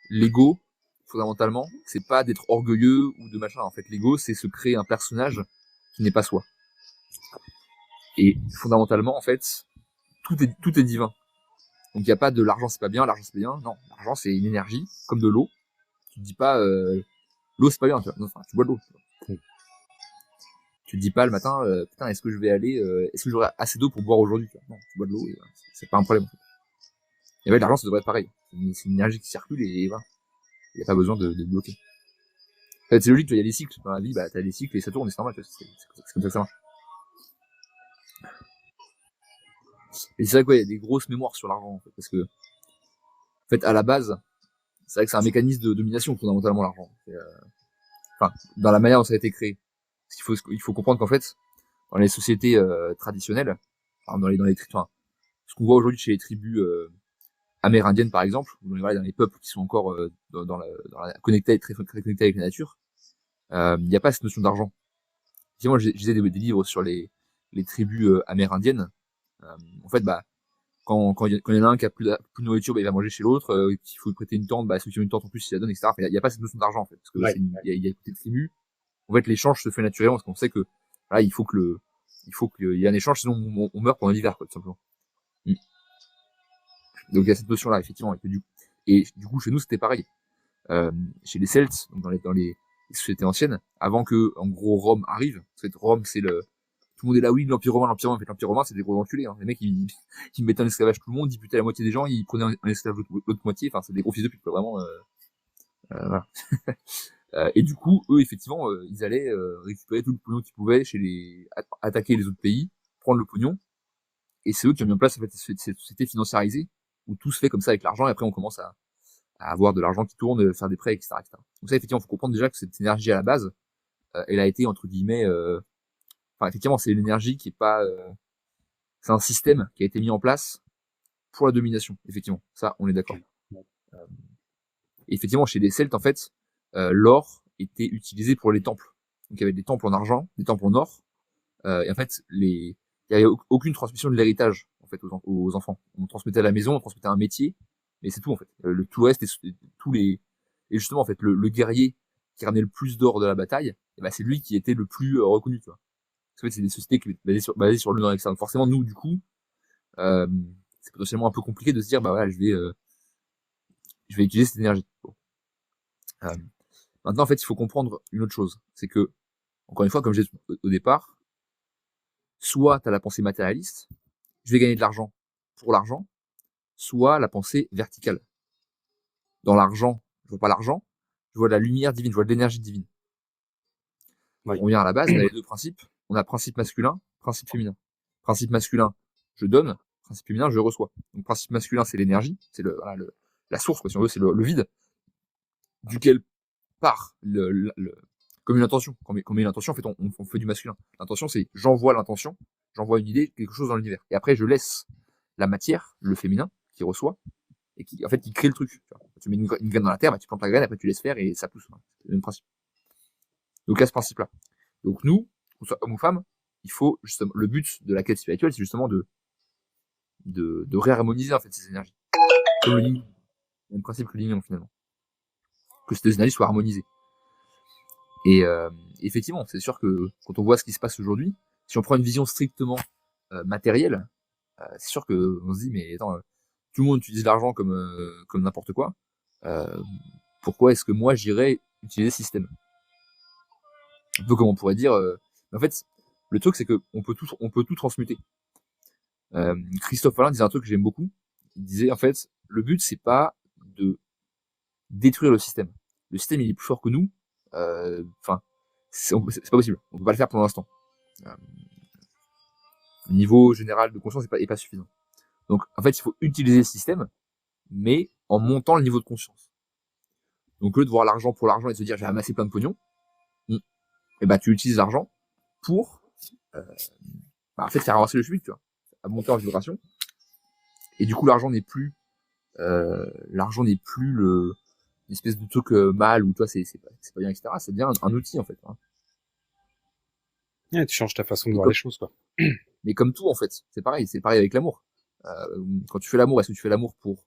l'ego, fondamentalement, c'est pas d'être orgueilleux ou de machin. En fait, l'ego, c'est se créer un personnage qui n'est pas soi. Et fondamentalement, en fait, tout est divin. Donc il y a pas de l'argent c'est pas bien, l'argent c'est bien. Non, l'argent c'est une énergie, comme de l'eau. Tu te dis pas l'eau c'est pas bien, tu vois. Non, enfin, tu bois de l'eau. Tu te dis pas le matin, putain, est-ce que je vais aller, est-ce que j'aurai assez d'eau pour boire aujourd'hui, tu vois. Non, tu bois de l'eau et c'est pas un problème. En fait. Et ouais, l'argent ça devrait être pareil. C'est une énergie qui circule et voilà. Il y a pas besoin de bloquer. En fait, c'est logique, il y a des cycles dans la vie, bah t'as des cycles et ça tourne, et c'est normal, c'est comme ça que ça marche. Et c'est vrai quoi, il y a des grosses mémoires sur l'argent, en fait, parce que en fait à la base, c'est vrai que c'est un mécanisme de domination fondamentalement l'argent. Enfin, dans la manière dont ça a été créé. Parce il faut comprendre qu'en fait, dans les sociétés traditionnelles, enfin, dans les enfin, ce qu'on voit aujourd'hui chez les tribus amérindiennes par exemple, ou dans les peuples qui sont encore dans la connectés, très connectés avec la nature, il n'y a pas cette notion d'argent. Si moi j'ai des livres sur les tribus amérindiennes, en fait, bah, quand il y en a un qui a plus de nourriture, bah, il va manger chez l'autre, qu'il faut lui prêter une tente, bah, ceux qui ont une tente en plus, il la donne, etc. Enfin, il y a pas cette notion d'argent, en fait, parce que il y a des tribus. En fait, l'échange se fait naturellement, parce qu'on sait que, voilà, il faut qu'il y ait un échange, sinon on meurt pendant l'hiver, quoi, tout simplement. Mm. Donc, il y a cette notion-là, effectivement, et du coup, chez nous, c'était pareil. Chez les Celtes, donc dans les sociétés anciennes, avant que, en gros, Rome arrive, parce que Rome, c'est tout le monde est là, oui, en fait, l'Empire romain, c'est des gros enculés, hein. Les mecs, ils mettaient en esclavage tout le monde, ils butaient la moitié des gens, ils prenaient en esclavage l'autre moitié, enfin, c'est des gros fils de pute, quoi, vraiment, voilà. Et du coup, eux, effectivement, ils allaient récupérer tout le pognon qu'ils pouvaient chez attaquer les autres pays, prendre le pognon, et c'est eux qui ont mis en place en fait, cette société financiarisée, où tout se fait comme ça avec l'argent, et après on commence à avoir de l'argent qui tourne, faire des prêts, etc., etc. Donc ça, effectivement, il faut comprendre déjà que cette énergie à la base, elle a été, entre guillemets, enfin, effectivement, c'est une énergie qui est pas... c'est un système qui a été mis en place pour la domination, effectivement. Ça, on est d'accord. Euh, effectivement, chez les Celtes, en fait, l'or était utilisé pour les temples. Donc il y avait des temples en argent, des temples en or, et en fait, il y avait aucune transmission de l'héritage en fait aux enfants. On transmettait à la maison, on transmettait un métier, mais c'est tout en fait. Tout le reste, tous les et justement en fait, le guerrier qui ramenait le plus d'or de la bataille, eh ben, c'est lui qui était le plus reconnu. Tu vois. Parce qu'en fait, c'est des sociétés basées sur le nord externe. Forcément, nous, du coup, euh, c'est potentiellement un peu compliqué de se dire, bah voilà, je vais utiliser cette énergie. Bon. Euh, maintenant, en fait, il faut comprendre une autre chose, c'est que encore une fois, comme j'ai dit au départ, soit tu as la pensée matérialiste, je vais gagner de l'argent pour l'argent, soit la pensée verticale. Dans l'argent, je vois pas l'argent, je vois de la lumière divine, je vois de l'énergie divine. Oui. On revient à la base, on a les deux principes. On a principe masculin, principe féminin. Principe masculin, je donne, principe féminin, je reçois. Donc principe masculin, c'est l'énergie, c'est voilà, la source, quoi, si on veut, c'est le vide, duquel part comme une intention. Quand on met une intention, en fait, on fait du masculin. L'intention, c'est j'envoie l'intention, j'envoie une idée, quelque chose dans l'univers. Et après, je laisse la matière, le féminin, qui reçoit, et qui, en fait, qui crée le truc. Tu mets une graine dans la terre, bah, tu plantes la graine, après tu laisses faire et ça pousse. C'est le même principe. Donc là, ce principe-là. Donc nous, qu'on soit homme ou femme, il faut justement, le but de la quête spirituelle, c'est justement de réharmoniser, en fait, ces énergies. Comme le yin, le même principe que le yin, finalement. Que ces deux énergies soient harmonisées. Et effectivement, c'est sûr que quand on voit ce qui se passe aujourd'hui, si on prend une vision strictement matérielle, c'est sûr que on se dit mais attends, tout le monde utilise l'argent comme n'importe quoi. Euh, pourquoi est-ce que moi j'irais utiliser ce système? Un peu comme on pourrait dire. En fait, le truc c'est que on peut tout transmuter. Christophe Alain disait un truc que j'aime beaucoup. Il disait en fait, le but c'est pas de détruire le système. Le système il est plus fort que nous. Enfin, c'est pas possible. On peut pas le faire pour l'instant. Euh, niveau général de conscience est pas suffisant. Donc en fait, il faut utiliser le système, mais en montant le niveau de conscience. Donc au lieu de voir l'argent pour l'argent et de se dire j'ai amassé plein de pognon, et bah tu utilises l'argent pour euh, en fait faire avancer le public, tu vois, à monter en vibration. Et du coup l'argent n'est plus une espèce de truc mal ou toi c'est pas bien, etc. C'est bien un outil en fait. Hein. Ouais, tu changes ta façon de Mais voir les choses, quoi. mais comme tout en fait, c'est pareil avec l'amour. Quand tu fais l'amour, est-ce que tu fais l'amour pour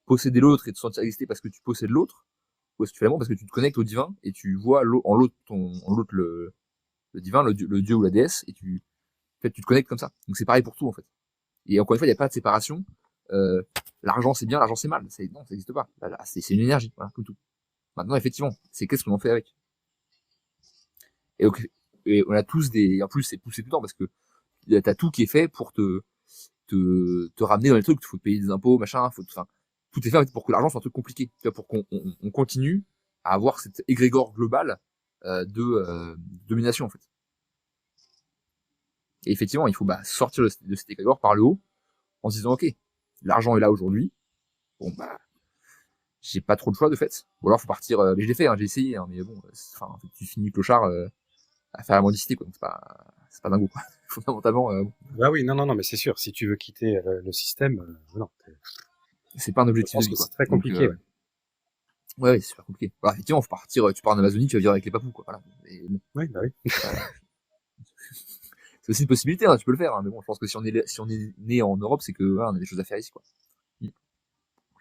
posséder l'autre et te sentir exister parce que tu possèdes l'autre, ou est-ce que tu fais l'amour parce que tu te connectes au divin et tu vois en l'autre le divin, le dieu ou la déesse, et en fait, tu te connectes comme ça. Donc c'est pareil pour tout en fait. Et encore une fois, il n'y a pas de séparation. L'argent c'est bien, l'argent c'est mal. Non, ça n'existe pas. Là, c'est une énergie, voilà, comme tout. Maintenant, effectivement, c'est qu'est-ce qu'on en fait avec. Et, donc, et on a tous des, en plus c'est poussé tout le temps parce que t'as tout qui est fait pour te ramener dans les trucs. Il faut te payer des impôts, machin, enfin, tout est fait en fait, pour que l'argent soit un truc compliqué. Tu vois, pour qu'on continue à avoir cette égrégore globale de domination en fait. Et effectivement, il faut sortir de cet égrégore par le haut en se disant ok, l'argent est là aujourd'hui. Bon bah j'ai pas trop de choix de fait. Ou alors faut partir. Mais je l'ai fait, hein, j'ai essayé, hein, mais bon, enfin en fait, tu finis clochard à faire la mendicité quoi. Donc c'est pas dingo quoi. Fondamentalement. Bah oui, non, non, non, mais c'est sûr, si tu veux quitter le système, non, C'est pas un je objectif de pense vie que quoi. c'est très Donc compliqué. Ouais. ouais, c'est super compliqué. Alors, effectivement, faut partir. Tu pars en Amazonie, tu vas vivre avec les papous quoi. Voilà. Et, bon, Oui, bah oui. c'est aussi une possibilité, hein, tu peux le faire. Hein, mais bon, je pense que si on est né en Europe, c'est que voilà, on a des choses à faire ici quoi.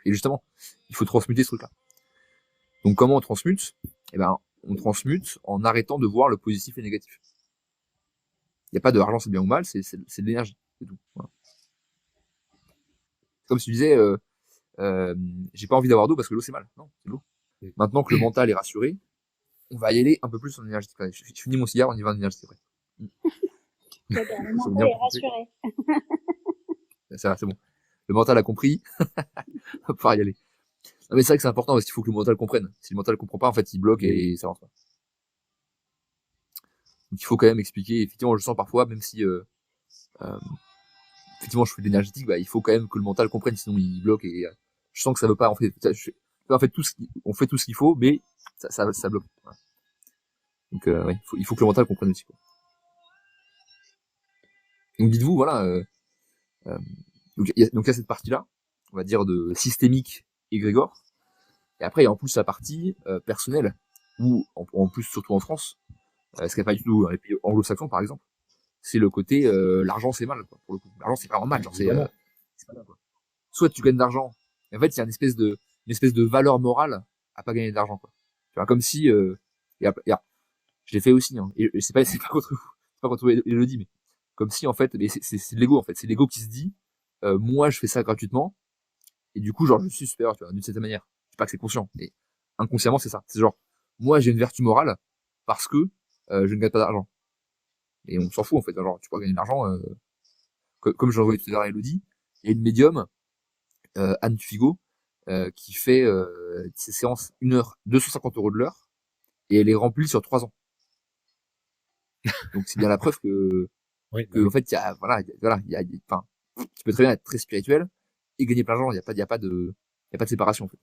Et justement, il faut transmuter ce truc-là. Donc comment on transmute? Eh ben, on transmute en arrêtant de voir le positif et le négatif. Il n'y a pas de argent c'est bien ou mal, c'est de l'énergie, c'est tout. Voilà. Comme si tu disais, j'ai pas envie d'avoir d'eau parce que l'eau c'est mal. Non, c'est l'eau. Maintenant que le mental est rassuré, on va y aller un peu plus en énergie. Je finis mon cigare, on y va en énergie, c'est vrai. Le mental est rassuré. C'est bon. Le mental a compris, on va pouvoir y aller. Non, mais c'est vrai que c'est important parce qu'il faut que le mental comprenne. Si le mental comprend pas, en fait, il bloque et ça avance pas. Donc il faut quand même expliquer. Effectivement, je sens parfois, même si effectivement je fais de l'énergétique, il faut quand même que le mental comprenne, sinon il bloque et je sens que ça veut pas. En fait, on fait tout ce qu'il faut, mais ça bloque. Voilà. Donc ouais, il faut que le mental comprenne aussi. Quoi. Donc dites-vous, voilà. Donc il y a cette partie-là, on va dire de systémique égrégore. Et après, il y a en plus la partie personnelle, où en plus, surtout en France, ce qu'il n'y a pas du tout dans les pays anglo-saxons, par exemple, c'est le côté l'argent c'est mal, quoi, pour le coup. L'argent c'est vraiment mal, genre c'est pas mal, quoi. Soit tu gagnes d'argent, et en fait il y a une espèce de valeur morale à pas gagner d'argent, quoi. Tu vois, comme si je l'ai fait aussi, hein, et c'est pas contre vous, c'est pas contre Elodie, mais comme si en fait, mais c'est de l'ego en fait, c'est l'ego qui se dit, moi je fais ça gratuitement, et du coup genre je suis supérieur, tu vois, d'une certaine manière. Je sais pas que c'est conscient, mais inconsciemment c'est ça. C'est genre, moi j'ai une vertu morale parce que je ne gagne pas d'argent. Et on s'en fout en fait, genre tu peux gagner de l'argent, comme j'ai envoyé tout à l'heure à Elodie, il y a une médium, Anne Figo, qui fait ses séances 1 heure, 250 € de l'heure, et elle est remplie sur 3 ans. Donc c'est bien la preuve Oui, bah que en oui. fait il y a voilà, enfin, tu peux très bien être très spirituel et gagner plein d'argent, il y a pas de séparation en fait.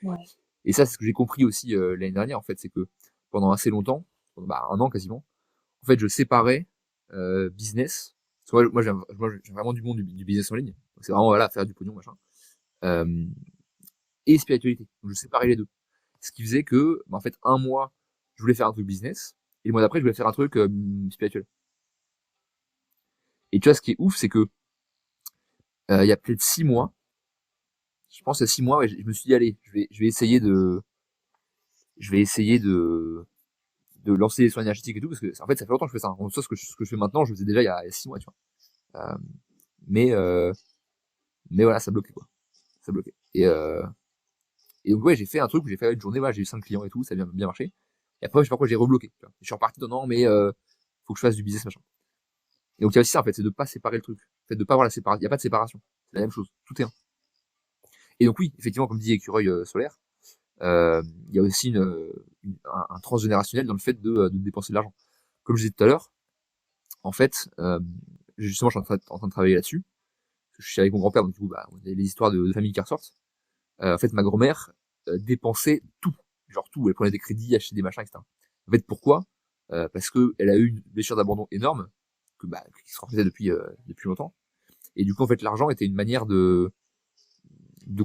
Ouais. Et ça c'est ce que j'ai compris aussi l'année dernière en fait, c'est que pendant assez longtemps, pendant 1 an quasiment, en fait je séparais business. Parce que moi j'ai vraiment du monde du business en ligne. C'est vraiment voilà faire du pognon machin. Euh, et spiritualité. Donc je séparais les deux. Ce qui faisait que, en fait, un mois, je voulais faire un truc business, et le mois d'après, je voulais faire un truc spirituel. Et tu vois, ce qui est ouf, c'est que il y a peut-être 6 mois, je pense il y a 6 mois, ouais, je me suis dit allez, je vais essayer de lancer les soins énergétiques et tout, parce que en fait, ça fait longtemps que je fais ça. En soi, ce que je fais maintenant, je le faisais déjà il y a 6 mois, tu vois. Mais mais voilà, ça bloquait quoi, ça bloquait. Et donc ouais, j'ai fait un truc où j'ai fait une journée, voilà, j'ai eu 5 clients et tout, ça a bien marché. Et après, je sais pas pourquoi j'ai rebloqué. Tu vois. Je suis reparti dans non, mais faut que je fasse du business machin. Et donc il y a aussi ça en fait, c'est de pas séparer le truc. En fait, de pas avoir la séparation. Il y a pas de séparation. C'est la même chose. Tout est un. Et donc oui, effectivement, comme dit Écureuil solaire, il y a aussi un transgénérationnel dans le fait de dépenser de l'argent. Comme je disais tout à l'heure, en fait, justement, je suis en train de travailler là-dessus. Je suis avec mon grand-père, donc du coup, il y a les histoires de famille qui ressortent. En fait, ma grand-mère dépensait tout, genre tout. Elle prenait des crédits, achetait des machins, etc. En fait, pourquoi? Parce que elle a eu une blessure d'abandon énorme, qui se refaisait depuis longtemps. Et du coup, en fait, l'argent était une manière de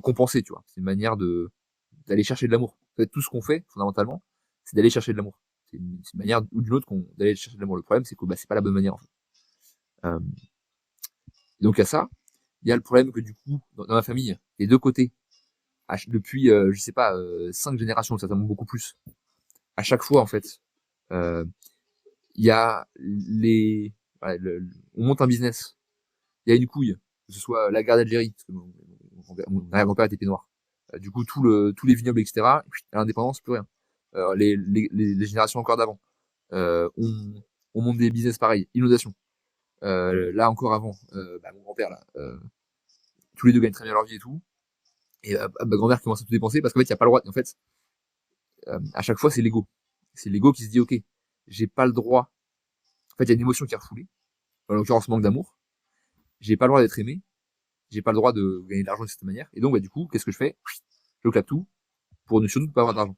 compenser, tu vois. C'est une manière d'aller chercher de l'amour. En fait, tout ce qu'on fait, fondamentalement, c'est d'aller chercher de l'amour. C'est une manière ou d'une autre d'aller chercher de l'amour. Le problème, c'est que c'est pas la bonne manière, en fait. Euh, donc, il y a ça. il y a le problème que du coup, dans ma famille, les deux côtés, depuis, je sais pas, 5 générations, certainement beaucoup plus, à chaque fois, en fait, euh, il y a voilà, on monte un business, il y a une couille, que ce soit la guerre d'Algérie, parce que mon arrière-grand-père était noir. Du coup, tous les vignobles, etc., à l'indépendance, plus rien. Les générations encore d'avant. On monte des business pareils, inondation. Là encore avant, mon grand-père là, tous les deux gagnent très bien leur vie et tout. Et ma grand-mère commence à tout dépenser parce qu'en fait, il y a pas le droit. En fait, à chaque fois, c'est l'ego. C'est l'ego qui se dit, ok, j'ai pas le droit. En fait, il y a une émotion qui est refoulée. En l'occurrence, manque d'amour. J'ai pas le droit d'être aimé. J'ai pas le droit de gagner de l'argent de cette manière. Et donc, du coup, qu'est-ce que je fais? Je claque tout pour ne surtout pas avoir d'argent.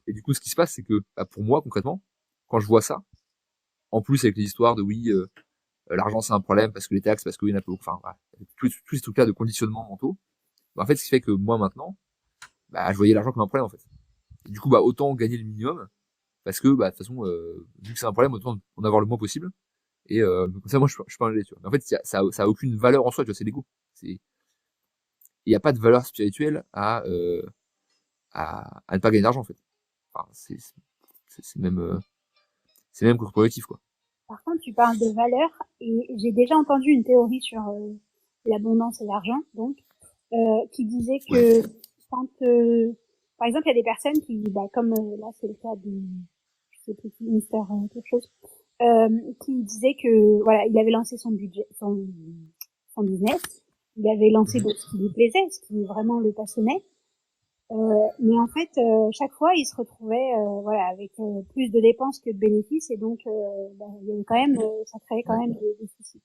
Et du coup, ce qui se passe, c'est que, pour moi, concrètement, quand je vois ça, en plus avec les histoires de oui, l'argent c'est un problème parce que les taxes, parce qu'il y en a peu, enfin, voilà, tous ces trucs-là de conditionnement mentaux. En fait, ce qui fait que moi maintenant, je voyais l'argent comme un problème en fait. Et du coup, autant gagner le minimum parce que, de toute façon, vu que c'est un problème, autant en avoir le moins possible. Et comme ça, moi, je peux en aller, tu vois. Mais en fait, ça a aucune valeur en soi, tu vois, c'est l'ego. Il n'y a pas de valeur spirituelle à ne pas gagner d'argent en fait. Enfin, c'est même contre-productif quoi. Par contre, tu parles de valeur et j'ai déjà entendu une théorie sur l'abondance et l'argent, donc, qui disait que quand, par exemple, il y a des personnes qui, comme là c'est le cas de, je sais plus, Mister quelque chose, qui disait que voilà, il avait lancé son budget, son business, il avait lancé ce qui lui plaisait, ce qui vraiment le passionnait. Mais en fait, chaque fois, il se retrouvait voilà, avec plus de dépenses que de bénéfices, et donc il y avait quand même, ça créait quand même des soucis.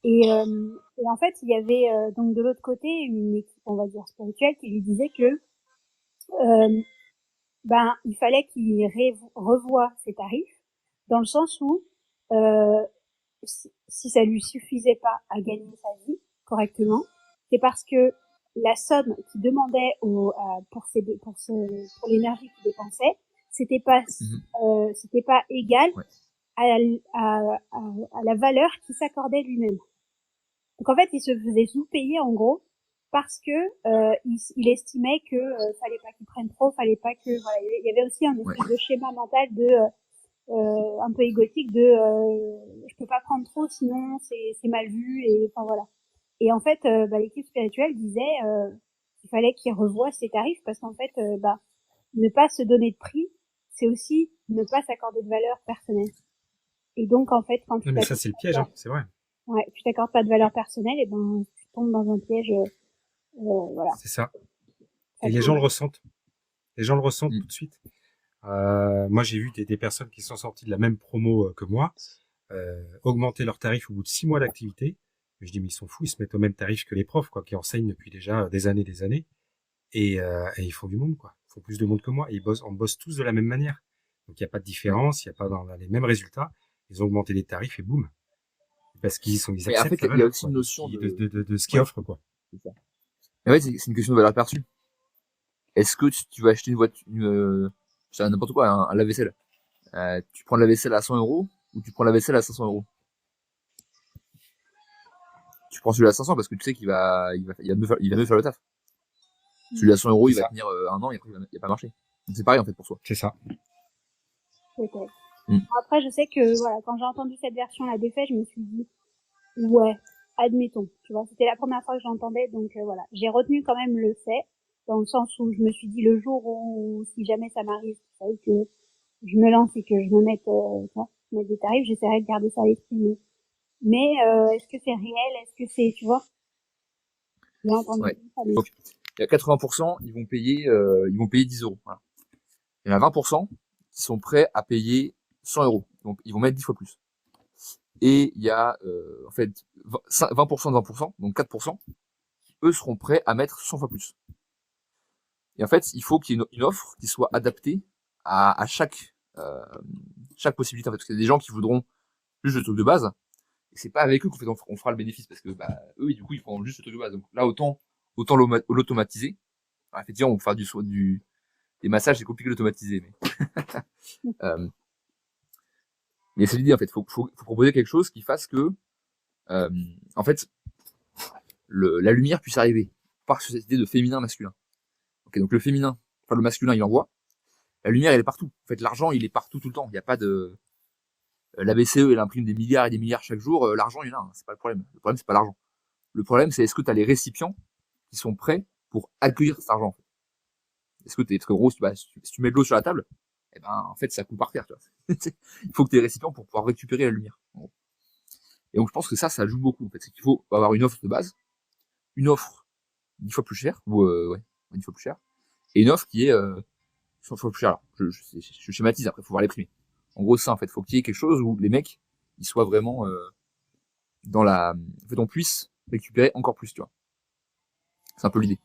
Et en fait, il y avait donc de l'autre côté une équipe, on va dire spirituelle, qui lui disait que il fallait qu'il revoie ses tarifs, dans le sens où si ça lui suffisait pas à gagner sa vie correctement, c'est parce que la somme qu'il demandait pour l'énergie qu'il dépensait, c'était pas égal à la valeur qu'il s'accordait lui-même. Donc en fait, il se faisait sous-payer en gros parce que il estimait que fallait pas qu'il prenne trop, fallait pas que voilà, il y avait aussi un espèce de schéma mental de un peu égotique de je peux pas prendre trop sinon c'est mal vu, et enfin voilà. Et en fait l'équipe spirituelle disait qu'il fallait qu'il revoie ses tarifs parce qu'en fait ne pas se donner de prix, c'est aussi ne pas s'accorder de valeur personnelle. Et donc en fait quand non, mais ça c'est le piège, c'est vrai. Ouais, tu t'accordes pas de valeur personnelle, et tu tombes dans un piège voilà. C'est ça. Et les gens le ressentent. Les gens le ressentent tout de suite. Moi, j'ai vu des personnes qui sont sorties de la même promo que moi augmenter leurs tarifs au bout de 6 mois d'activité. Je dis, mais ils sont fous, ils se mettent au même tarif que les profs, quoi, qui enseignent depuis déjà des années. Et ils font du monde, quoi. Ils font plus de monde que moi. Et on bosse tous de la même manière. Donc, il n'y a pas de différence, il n'y a pas dans les mêmes résultats. Ils ont augmenté les tarifs et boum. Parce qu'ils acceptent. Mais en fait, il y a aussi une notion de ce qu'ils offrent, quoi. C'est ça. Mais en fait, c'est une question de valeur perçue. Est-ce que tu vas acheter une voiture, n'importe quoi, un lave-vaisselle, tu prends le lave-vaisselle à 100 euros ou tu prends le lave-vaisselle à 500 euros? Tu prends celui à 500 parce que tu sais qu'il va mieux faire le taf. Celui à 100 euros, il va tenir un an et après il va pas marcher. Donc c'est pareil en fait pour soi. C'est ça. Peut-être. Après, je sais que voilà, quand j'ai entendu cette version-là des faits, je me suis dit ouais, admettons. Tu vois, c'était la première fois que j'entendais, donc voilà, j'ai retenu quand même le fait, dans le sens où je me suis dit le jour où si jamais ça m'arrive, que je me lance et que je me mette, des tarifs, j'essaierai de garder ça à l'esprit. Mais est-ce que c'est réel? Est-ce que c'est, tu vois? J'ai entendu ça, mais... Donc, il y a 80%, ils vont payer 10 euros. Voilà. Il y en a 20% qui sont prêts à payer 100 euros. Donc, ils vont mettre 10 fois plus. Et il y a, en fait, 20% de 20%, donc 4%, eux seront prêts à mettre 100 fois plus. Et en fait, il faut qu'il y ait une offre qui soit adaptée à chaque possibilité. En fait, parce qu'il y a des gens qui voudront juste le truc de base, et c'est pas avec eux qu'on fera le bénéfice, parce que eux, du coup, ils feront juste le truc de base. Donc là, autant l'automatiser. Alors, effectivement, on va faire des massages, c'est compliqué d'automatiser, mais c'est l'idée en fait. Faut proposer quelque chose qui fasse que, en fait, la lumière puisse arriver. On part sur cette idée de féminin masculin. Ok, donc le féminin, enfin le masculin, il envoie. La lumière, elle est partout. En fait, l'argent, il est partout tout le temps. Il n'y a pas de la BCE, elle imprime des milliards et des milliards chaque jour. L'argent, il est là. Hein, c'est pas le problème. Le problème, c'est pas l'argent. Le problème, c'est est-ce que tu as les récipients qui sont prêts pour accueillir cet argent. En fait. Est-ce que parce que gros, si tu mets de l'eau sur la table, eh ben en fait, ça coule par terre. Tu vois. Il faut que tu aies les récipients pour pouvoir récupérer la lumière. Bon. Et donc, je pense que ça joue beaucoup. En fait, c'est qu'il faut avoir une offre de base, une offre 10 fois plus chère, ou 10 fois plus chère, et une offre qui est 100 fois plus chère. Alors, je schématise. Après, faut voir les prix. En gros, ça, en fait, faut qu'il y ait quelque chose où les mecs, ils soient vraiment dans la. En fait, on puisse récupérer encore plus, tu vois. C'est un peu l'idée.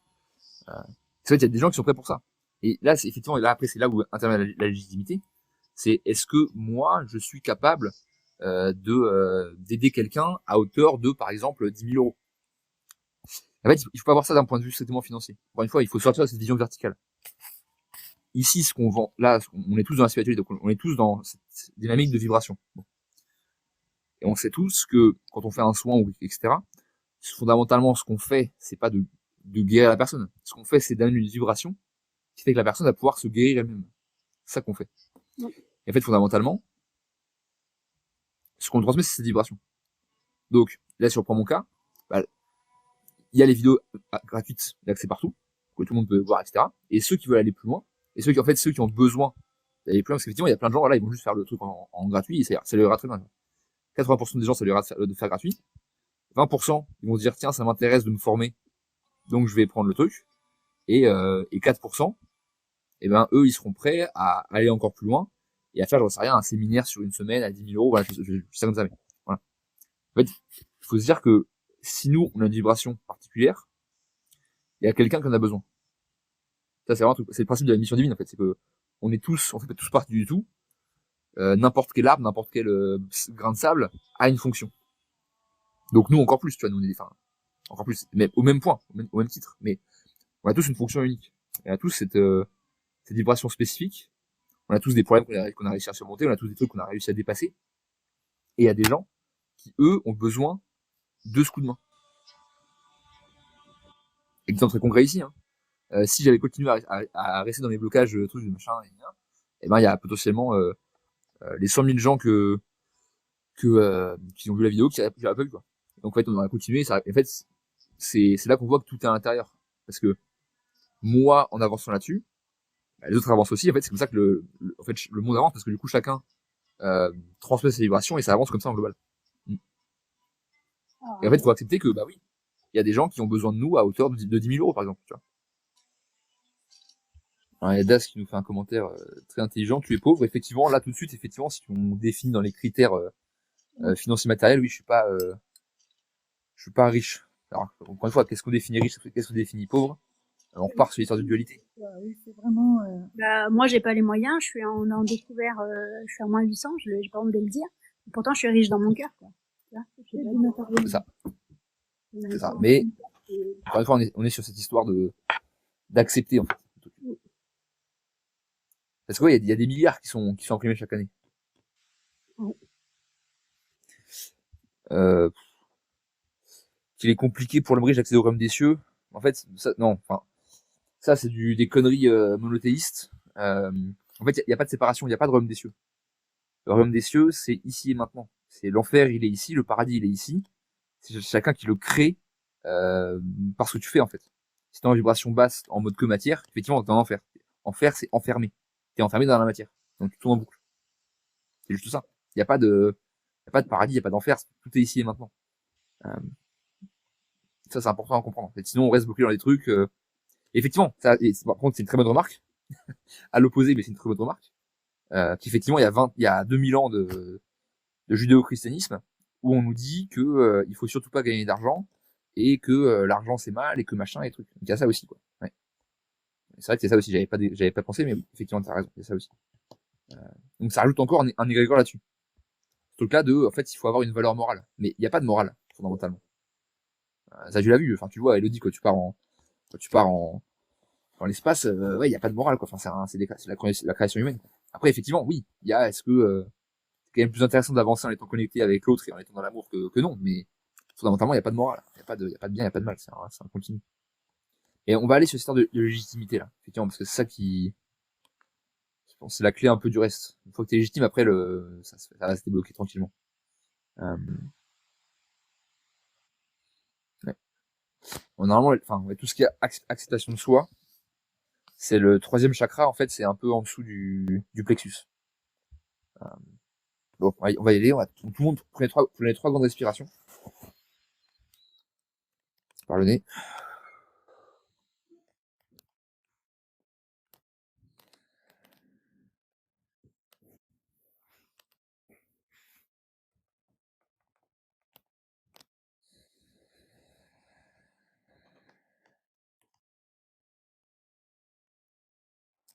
C'est vrai qu'il y a des gens qui sont prêts pour ça. Et là, c'est effectivement, et là après, c'est là où intervient la légitimité. C'est est-ce que moi, je suis capable d'aider quelqu'un à hauteur de, par exemple, 10 000 euros. En fait, il faut pas voir ça d'un point de vue strictement financier. Encore une fois, il faut sortir de cette vision verticale. Ici, ce qu'on vend, là, on est tous dans la spiritualité, donc on est tous dans cette dynamique de vibration. Bon. Et on sait tous que quand on fait un soin, etc., fondamentalement, ce qu'on fait, c'est pas de guérir la personne. Ce qu'on fait, c'est d'amener une vibration qui fait que la personne va pouvoir se guérir elle-même. C'est ça qu'on fait. Oui. Et en fait, fondamentalement, ce qu'on transmet, c'est cette vibration. Donc, là, si on prend mon cas, bah, il y a les vidéos gratuites, d'accès partout, que tout le monde peut voir, etc. Et ceux qui veulent aller plus loin, et ceux qui ont besoin d'aller plus loin, parce qu'effectivement, il y a plein de gens, là, ils vont juste faire le truc en gratuit, et ça leur ira très bien. 80% des gens, ça leur ira de faire gratuit. 20%, ils vont se dire, tiens, ça m'intéresse de me former, donc je vais prendre le truc. Et 4%, eh ben, eux, ils seront prêts à aller encore plus loin, et à faire, j'en sais rien, un séminaire sur une semaine à 10 000 euros, voilà, je sais comme ça, mais voilà. En fait, il faut se dire que si nous, on a une vibration particulière, il y a quelqu'un qui en a besoin. Ça, c'est vraiment tout. C'est le principe de la mission divine, en fait. C'est que on fait tous partie du tout. N'importe quel arbre, n'importe quel grain de sable a une fonction. Donc nous, encore plus, tu vois, nous, encore plus, mais au même point, au même titre. Mais on a tous une fonction unique. On a tous cette vibration spécifique. On a tous des problèmes qu'on a réussi à surmonter. On a tous des trucs qu'on a réussi à dépasser. Et il y a des gens qui, eux, ont besoin de ce coup de main. Exemple très concret ici, hein. Si j'avais continué à rester dans mes blocages, trucs de machin, et ben il y a potentiellement les 100 000 gens qui ont vu la vidéo qui n'auraient pas vu quoi. Donc en fait on aurait continué. En fait c'est là qu'on voit que tout est à l'intérieur, parce que moi en avançant là-dessus, bah, les autres avancent aussi. En fait c'est comme ça que le monde avance, parce que du coup chacun transmet ses vibrations et ça avance comme ça en global. Et en fait il faut accepter que bah oui, il y a des gens qui ont besoin de nous à hauteur de 10 000 euros par exemple, tu vois. Alors, il y a Das qui nous fait un commentaire très intelligent. Tu es pauvre. Effectivement, là tout de suite, effectivement, si on définit dans les critères financiers matériels, oui, je suis pas riche. Alors, encore une fois, qu'est-ce qu'on définit riche, qu'est-ce qu'on définit pauvre? Alors, on repart sur l'histoire de dualité. Oui, c'est vraiment. Moi, j'ai pas les moyens. Je suis en découvert. Je suis à moins 800. J'ai pas honte de le dire. Et pourtant, je suis riche dans mon cœur. Quoi. C'est ça. C'est ça. Mais encore une fois, on est sur cette histoire d'accepter en fait. Parce que ouais, il y a des milliards qui sont imprimés chaque année. Qu'il est compliqué pour l'homme riche d'accéder au royaume des cieux. En fait, ça, non, enfin, ça c'est des conneries monothéistes. En fait, il y a pas de séparation, il y a pas de royaume des cieux. Le royaume des cieux, c'est ici et maintenant. C'est l'enfer, il est ici, le paradis, il est ici. C'est chacun qui le crée par ce que tu fais en fait. Si t'es en vibration basse, en mode que matière, effectivement, t'es en enfer. Enfer, c'est enfermé. T'es enfermé dans la matière. Donc tu tournes en boucle. C'est juste ça. Il y a pas de paradis, il y a pas d'enfer. Tout est ici et maintenant. Ça, c'est important à comprendre. En fait, sinon, on reste bloqué dans les trucs. Effectivement, par contre, c'est une très bonne remarque. À l'opposé, mais c'est une très bonne remarque. Qu'effectivement, il y a 2000 ans de judéo-christianisme où on nous dit que il faut surtout pas gagner d'argent et que l'argent c'est mal et que machin et trucs. Donc il y a ça aussi, quoi. Ouais. C'est vrai que c'est ça aussi. J'avais pas pensé, mais oui, effectivement, t'as raison. Il y a ça aussi. Donc ça rajoute encore un égrégore là-dessus. Ce truc-là en fait, il faut avoir une valeur morale. Mais il n'y a pas de morale, fondamentalement. Ça, tu l'as vu. Enfin, tu vois, Elodie, quand tu pars dans l'espace, ouais, il n'y a pas de morale, quoi. Enfin, c'est la création humaine, quoi. Après, effectivement, oui, est-ce que c'est quand même plus intéressant d'avancer en étant connecté avec l'autre et en étant dans l'amour que non, mais fondamentalement, il n'y a pas de morale. Il n'y a pas de bien, il n'y a pas de mal. C'est un continu. Et on va aller sur cette histoire de légitimité, là. Effectivement, parce que c'est ça qui, je pense, c'est la clé un peu du reste. Une fois que t'es légitime, après, ça va se débloquer tranquillement. Euh, ouais. Bon, normalement, enfin, ouais, tout ce qui est acceptation de soi, c'est le troisième chakra, en fait, c'est un peu en dessous du plexus. Euh, bon, on va y aller. Tout le monde prenez trois grandes respirations par le nez.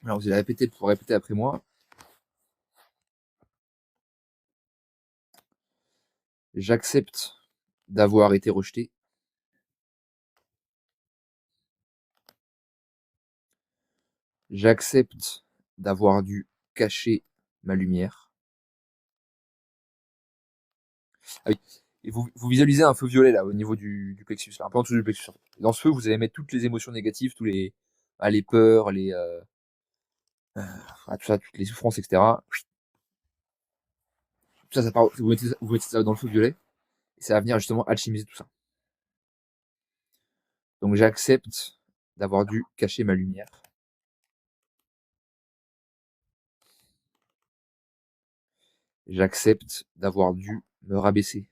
Alors, vous allez répéter pour répéter après moi. J'accepte d'avoir été rejeté. J'accepte d'avoir dû cacher ma lumière. Ah oui. Et vous visualisez un feu violet là au niveau du plexus, là, un peu en dessous du plexus. Et dans ce feu, vous allez mettre toutes les émotions négatives, les peurs, tout ça, toutes les souffrances, etc. Tout ça, ça part, vous mettez ça dans le feu violet, et ça va venir justement alchimiser tout ça. Donc j'accepte d'avoir dû cacher ma lumière. J'accepte d'avoir dû me rabaisser.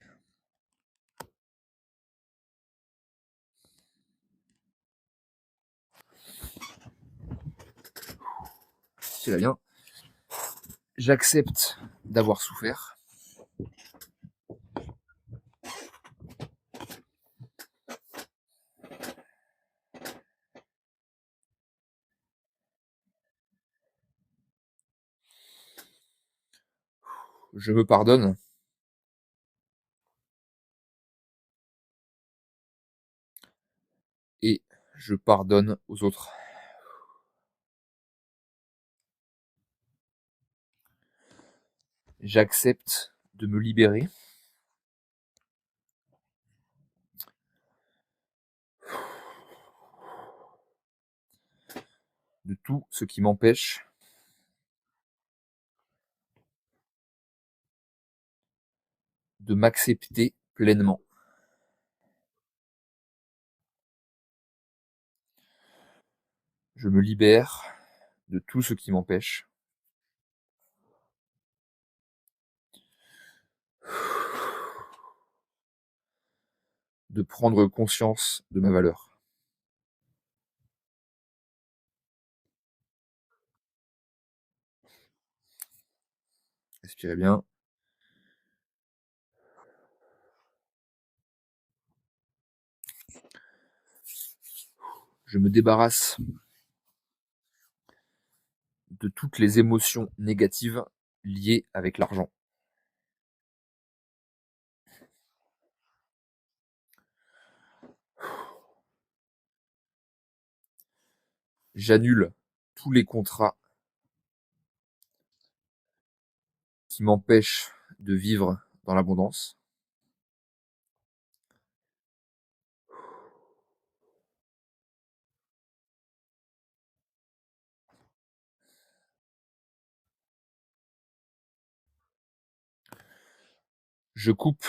C'est bien. J'accepte d'avoir souffert. Je me pardonne. Et je pardonne aux autres. J'accepte de me libérer. De tout ce qui m'empêche de m'accepter pleinement. Je me libère de tout ce qui m'empêche de prendre conscience de ma valeur. Respirez bien. Je me débarrasse de toutes les émotions négatives liées avec l'argent. J'annule tous les contrats qui m'empêchent de vivre dans l'abondance. Je coupe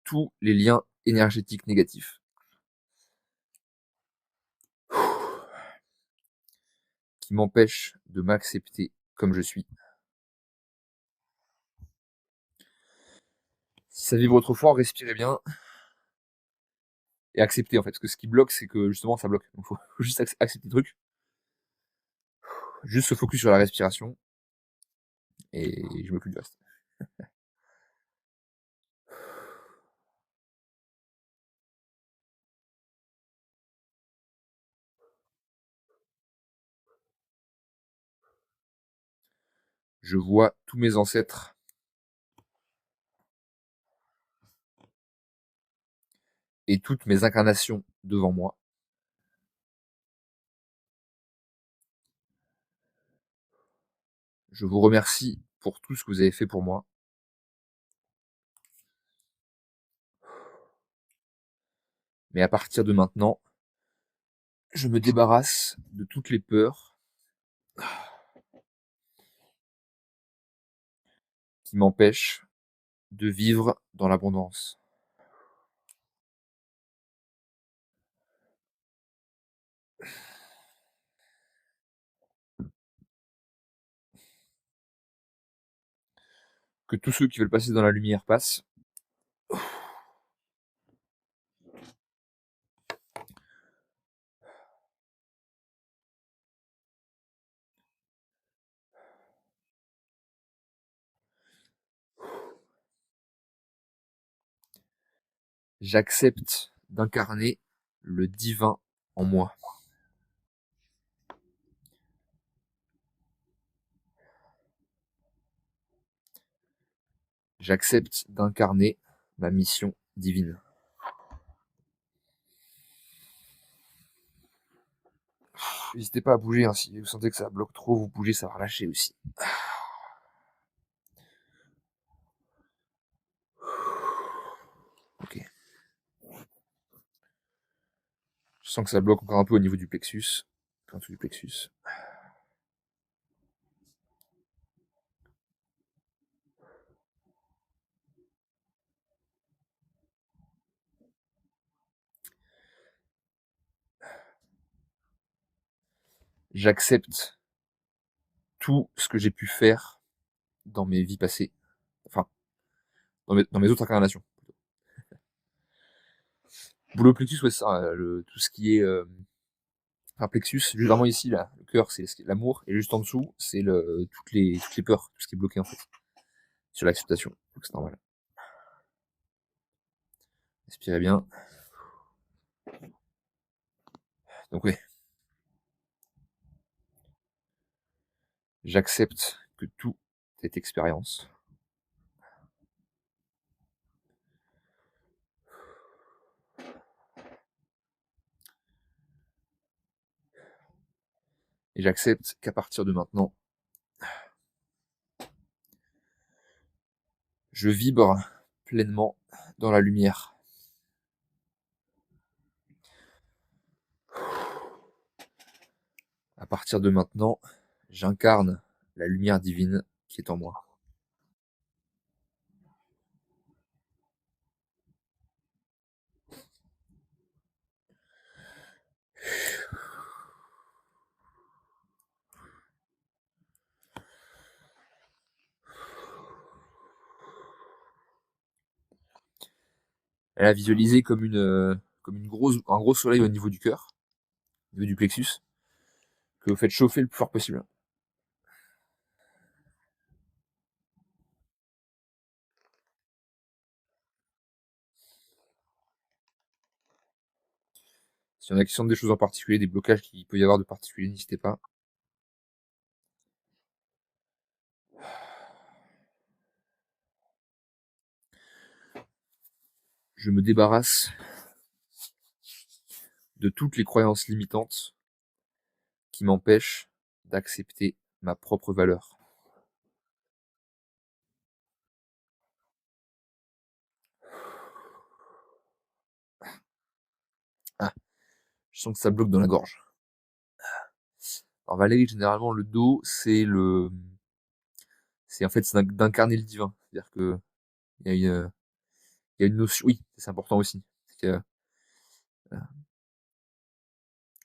tous les liens énergétiques négatifs qui m'empêchent de m'accepter comme je suis. Si ça vibre trop fort, respirez bien et acceptez en fait. Parce que ce qui bloque, c'est que justement ça bloque. Donc faut juste accepter le truc, juste se focus sur la respiration et je m'occupe du reste. Je vois tous mes ancêtres et toutes mes incarnations devant moi. Je vous remercie pour tout ce que vous avez fait pour moi. Mais à partir de maintenant, je me débarrasse de toutes les peurs qui m'empêchent de vivre dans l'abondance. Que tous ceux qui veulent passer dans la lumière passent. J'accepte d'incarner le divin en moi. J'accepte d'incarner ma mission divine. N'hésitez pas à bouger, hein, si vous sentez que ça bloque trop, vous bougez, ça va relâcher aussi. Ok. Je sens que ça bloque encore un peu au niveau du plexus. En dessous du plexus. J'accepte tout ce que j'ai pu faire dans mes vies passées. Enfin, dans mes autres incarnations. Boulot plexus, ouais, c'est ça, tout ce qui est enfin, plexus, juste vraiment ici, là, le cœur, c'est l'amour, et juste en dessous, c'est toutes les peurs, tout ce qui est bloqué en fait, sur l'acceptation. Donc c'est normal. Respirez bien. Donc oui, j'accepte que tout est expérience. Et j'accepte qu'à partir de maintenant, je vibre pleinement dans la lumière. À partir de maintenant, j'incarne la lumière divine qui est en moi. Elle a visualisé comme un gros soleil au niveau du cœur, au niveau du plexus, que vous faites chauffer le plus fort possible. S'il y en a qui sentent des choses en particulier, des blocages qu'il peut y avoir de particulier, n'hésitez pas. Je me débarrasse de toutes les croyances limitantes qui m'empêchent d'accepter ma propre valeur. Ah, je sens que ça bloque dans la gorge. Alors Valérie, généralement, le dos, c'est en fait c'est d'incarner le divin. C'est-à-dire que il y a une, il y a une notion, oui, c'est important aussi. C'est que,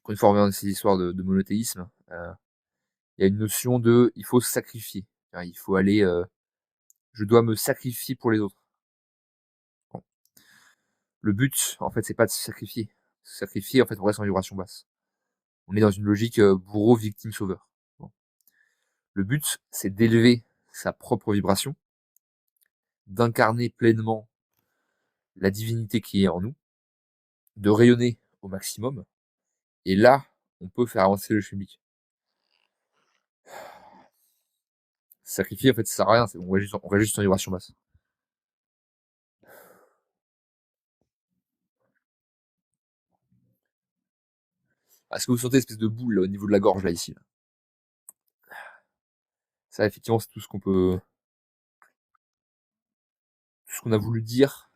quand une fois on revient dans ces histoires de monothéisme, il y a une notion de, il faut se sacrifier. Il faut aller, je dois me sacrifier pour les autres. Bon. Le but, en fait, c'est pas de se sacrifier. Se sacrifier, en fait, on reste en vibration basse. On est dans une logique bourreau, victime, sauveur. Bon. Le but, c'est d'élever sa propre vibration, d'incarner pleinement la divinité qui est en nous, de rayonner au maximum, et là, on peut faire avancer le public. Sacrifier, en fait, ça sert à rien, on reste juste en vibration basse. Est-ce que vous sentez une espèce de boule là, au niveau de la gorge, là, ici là. Ça, effectivement, c'est tout ce tout ce qu'on a voulu dire,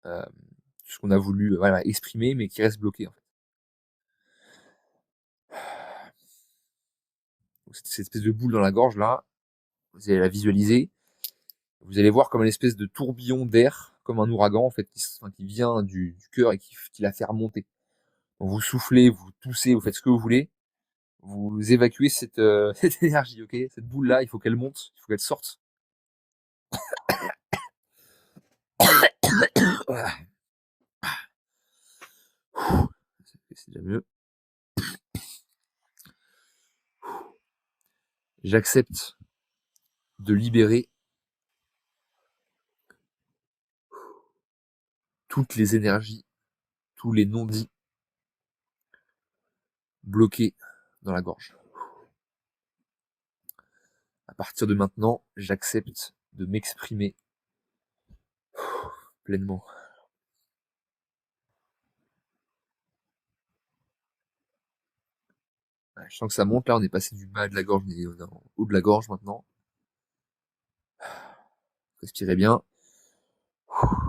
tout ce qu'on a voulu voilà, exprimer, mais qui reste bloqué en fait. Donc, cette espèce de boule dans la gorge là, vous allez la visualiser. Vous allez voir comme une espèce de tourbillon d'air, comme un ouragan en fait, qui vient du cœur et qui la fait remonter. Donc, vous soufflez, vous toussez, vous faites ce que vous voulez. Vous évacuez cette, cette énergie, ok? Cette boule-là, il faut qu'elle monte, il faut qu'elle sorte. Voilà. C'est déjà mieux. J'accepte de libérer toutes les énergies, tous les non-dits bloqués dans la gorge. À partir de maintenant, j'accepte de m'exprimer pleinement. Je sens que ça monte là, on est passé du bas de la gorge, on est en haut de la gorge maintenant. Respirez bien.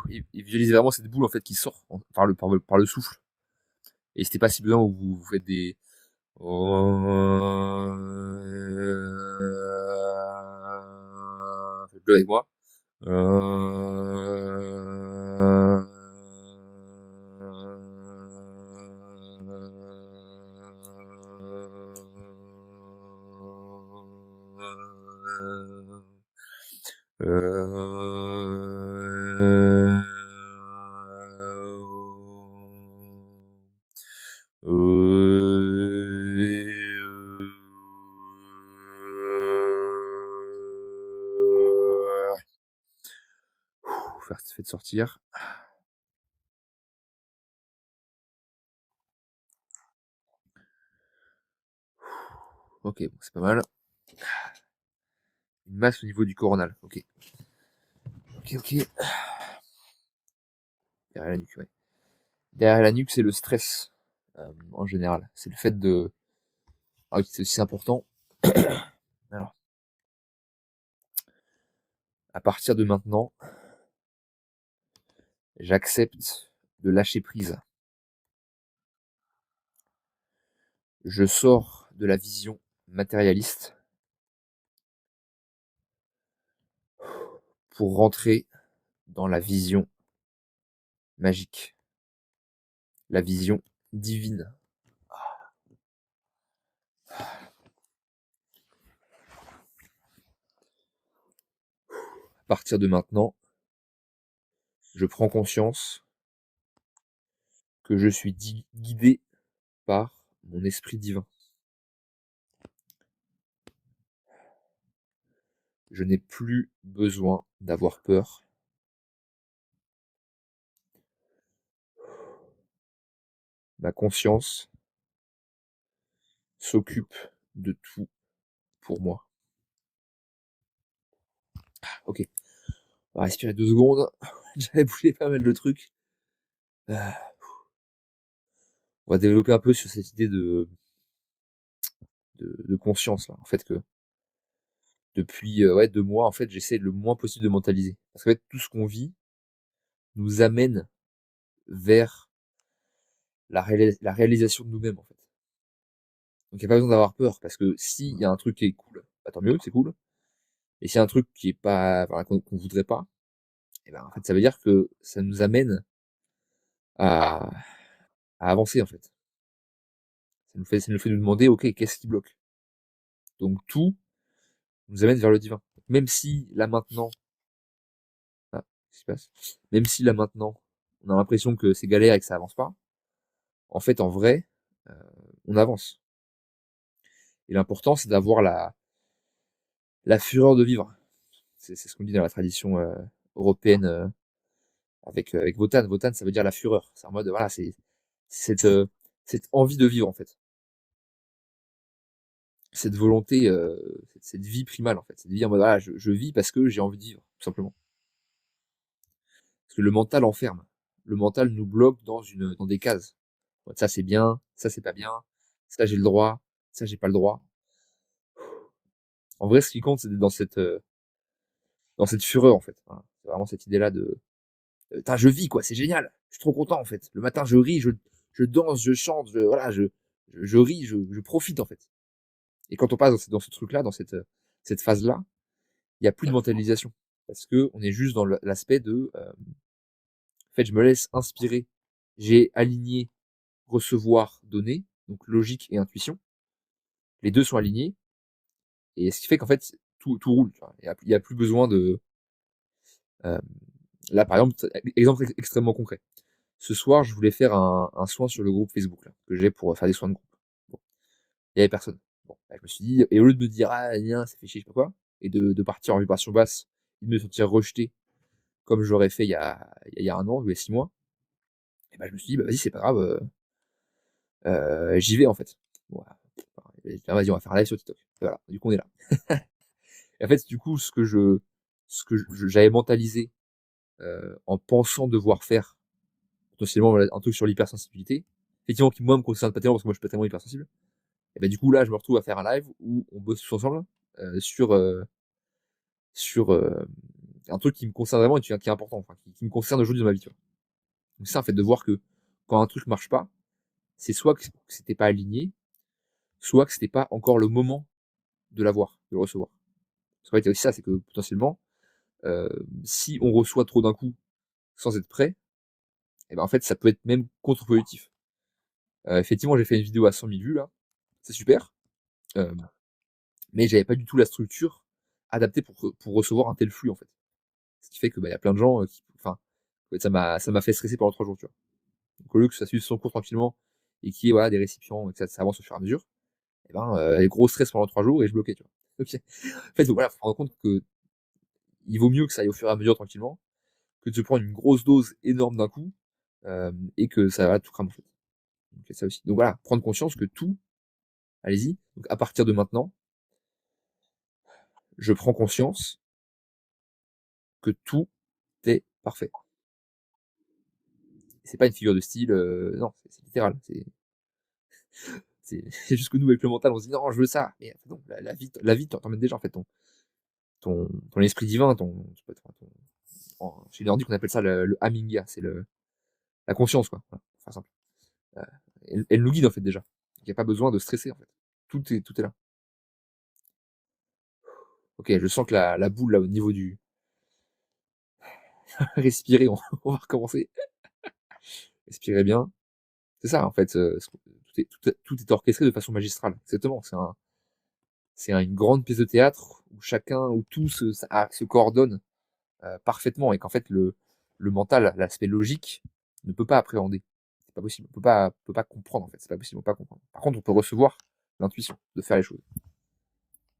Et visualisez vraiment cette boule en fait qui sort par le souffle. Et c'était pas si besoin où vous faites des faites-le avec moi. Faites sortir. Ok, bon, c'est pas mal. Une masse au niveau du coronal. Ok. Ok. Derrière la nuque, ouais. Derrière la nuque, c'est le stress, en général. C'est le fait de... Ah oui, c'est aussi important. Alors, à partir de maintenant, j'accepte de lâcher prise. Je sors de la vision matérialiste pour rentrer dans la vision magique, la vision divine. À partir de maintenant, je prends conscience que je suis guidé par mon esprit divin. Je n'ai plus besoin d'avoir peur. Ma conscience s'occupe de tout pour moi. Ok, on va respirer 2 secondes. J'avais bougé pas mal de trucs. On va développer un peu sur cette idée de conscience là. En fait que depuis 2 mois, en fait, j'essaie le moins possible de mentaliser. Parce qu'en fait, tout ce qu'on vit nous amène vers la réalisation de nous-mêmes en fait. Donc il n'y a pas besoin d'avoir peur parce que s'il y a un truc qui est cool, bah, tant mieux, c'est cool. Et s'il y a un truc qui est pas, voilà, qu'on voudrait pas, et ben en fait ça veut dire que ça nous amène à, à avancer en fait. Ça nous fait nous demander ok qu'est-ce qui bloque. Donc tout nous amène vers le divin. Même si là maintenant, ah, qu'est-ce qui se passe? Même si là maintenant on a l'impression que c'est galère et que ça avance pas, en fait en vrai euh, on avance. Et l'important c'est d'avoir la fureur de vivre. C'est ce qu'on dit dans la tradition européenne avec Wotan. Wotan, ça veut dire la fureur. C'est en mode, voilà, c'est cette, cette envie de vivre, en fait. Cette volonté, cette vie primale, en fait. Cette vie en mode, voilà, je vis parce que j'ai envie de vivre, tout simplement. Parce que le mental enferme. Le mental nous bloque dans des cases. Ça, c'est bien, ça, c'est pas bien, ça, j'ai le droit, ça, j'ai pas le droit. En vrai, ce qui compte, c'est d'être dans cette fureur, en fait. Voilà. C'est vraiment cette idée-là je vis, quoi, c'est génial. Je suis trop content, en fait. Le matin, je ris, je danse, je chante, voilà, je ris, je profite, en fait. Et quand on passe dans ce truc-là, dans cette phase-là, il y a plus de mentalisation. Parce que on est juste dans l'aspect de, en fait, je me laisse inspirer. J'ai aligné recevoir, donner, donc logique et intuition. Les deux sont alignés. Et ce qui fait qu'en fait, tout roule. Tu vois. Il y a plus besoin de, euh, là, par exemple, exemple extrêmement concret. Ce soir, je voulais faire un soin sur le groupe Facebook, là, que j'ai pour faire des soins de groupe. Bon. Il y avait personne. Bon. Bah, je me suis dit, et au lieu de me dire, ah, rien, ça fait chier, je sais pas quoi, et de partir en vibration basse, et de me sentir rejeté, comme j'aurais fait il y a un an, ou il y a 6 mois, et ben, je me suis dit, bah, vas-y, c'est pas grave, j'y vais, en fait. Voilà. Vas-y, on va faire un live sur TikTok. Et voilà. Du coup, on est là. Et en fait, du coup, j'avais mentalisé, en pensant devoir faire potentiellement un truc sur l'hypersensibilité, effectivement, qui moi me concerne pas tellement parce que moi je suis pas tellement hypersensible. Et ben du coup là, je me retrouve à faire un live où on bosse tous ensemble sur un truc qui me concerne vraiment et qui est important, enfin, qui me concerne aujourd'hui dans ma vie. Tu vois. Donc ça, en fait, de voir que quand un truc marche pas, c'est soit que c'était pas aligné, soit que c'était pas encore le moment de l'avoir, de le recevoir. Parce qu'en fait, il y a aussi ça, c'est que potentiellement, si on reçoit trop d'un coup sans être prêt, et ben en fait, ça peut être même contre-productif. Effectivement, j'ai fait une vidéo à 100 000 vues là, c'est super, euh, mais j'avais pas du tout la structure adaptée pour recevoir un tel flux en fait. Ce qui fait que bah, y a plein de gens enfin, en fait, ça m'a fait stresser pendant 3 jours, tu vois. Donc au lieu que ça suive son cours tranquillement et qu'il y ait voilà, des récipients et que ça avance au fur et à mesure, et ben gros stress pendant 3 jours et je bloquais, tu vois. Ok. En fait, donc, voilà, faut se rendre compte que il vaut mieux que ça aille au fur et à mesure tranquillement que de se prendre une grosse dose énorme d'un coup et que ça va tout cramer en fait. Donc ça aussi. Donc voilà, prendre conscience que tout, allez-y. Donc à partir de maintenant, je prends conscience que tout est parfait. C'est pas une figure de style, non, c'est littéral. C'est juste que nous, avec le mental, on se dit non, je veux ça. Mais non, la vie t'emmène déjà en fait ton esprit divin, chez les nordiques, on appelle ça le Haminga, c'est la conscience, quoi. Voilà, pour faire simple. Euh, elle nous guide en fait déjà. Il n'y a pas besoin de stresser en fait. Tout est là. Ok, je sens que la boule là au niveau du respirer, on va recommencer. Respirez bien. C'est ça en fait. Tout est orchestré de façon magistrale. Exactement. Une grande pièce de théâtre où chacun, où tout se coordonne parfaitement et qu'en fait le mental, l'aspect logique, ne peut pas appréhender. C'est pas possible. On peut pas comprendre en fait. C'est pas possible. On peut pas comprendre. Par contre, on peut recevoir l'intuition de faire les choses.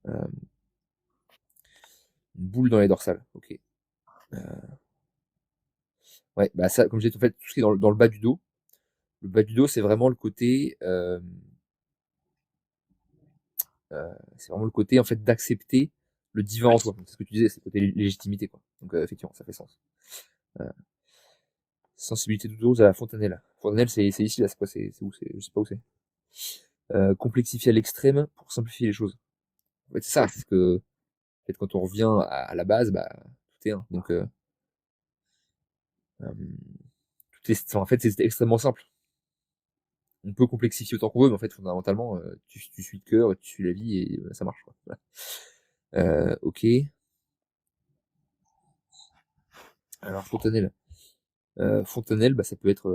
Euh, une boule dans les dorsales. Ok. Euh, ouais, bah ça, comme j'ai dit, en fait, tout ce qui est dans le bas du dos. Le bas du dos, c'est vraiment le côté, c'est vraiment le côté en fait d'accepter le divin en soi. C'est ce que tu disais, c'est le côté légitimité quoi. Donc effectivement, ça fait sens. Euh, sensibilité douloureuse à la fontanelle. Fontanelle, c'est ici là, c'est quoi, c'est où c'est, je sais pas où c'est. Complexifier à l'extrême pour simplifier les choses. En fait, c'est ça, c'est que en fait, quand on revient à la base, bah tout est un. Donc euh, en fait, c'est extrêmement simple. On peut complexifier autant qu'on veut, mais en fait, fondamentalement, tu suis le cœur, tu suis la vie et ça marche. Quoi. Voilà. Ok. Alors fontanelle. Fontanelle, bah ça peut être,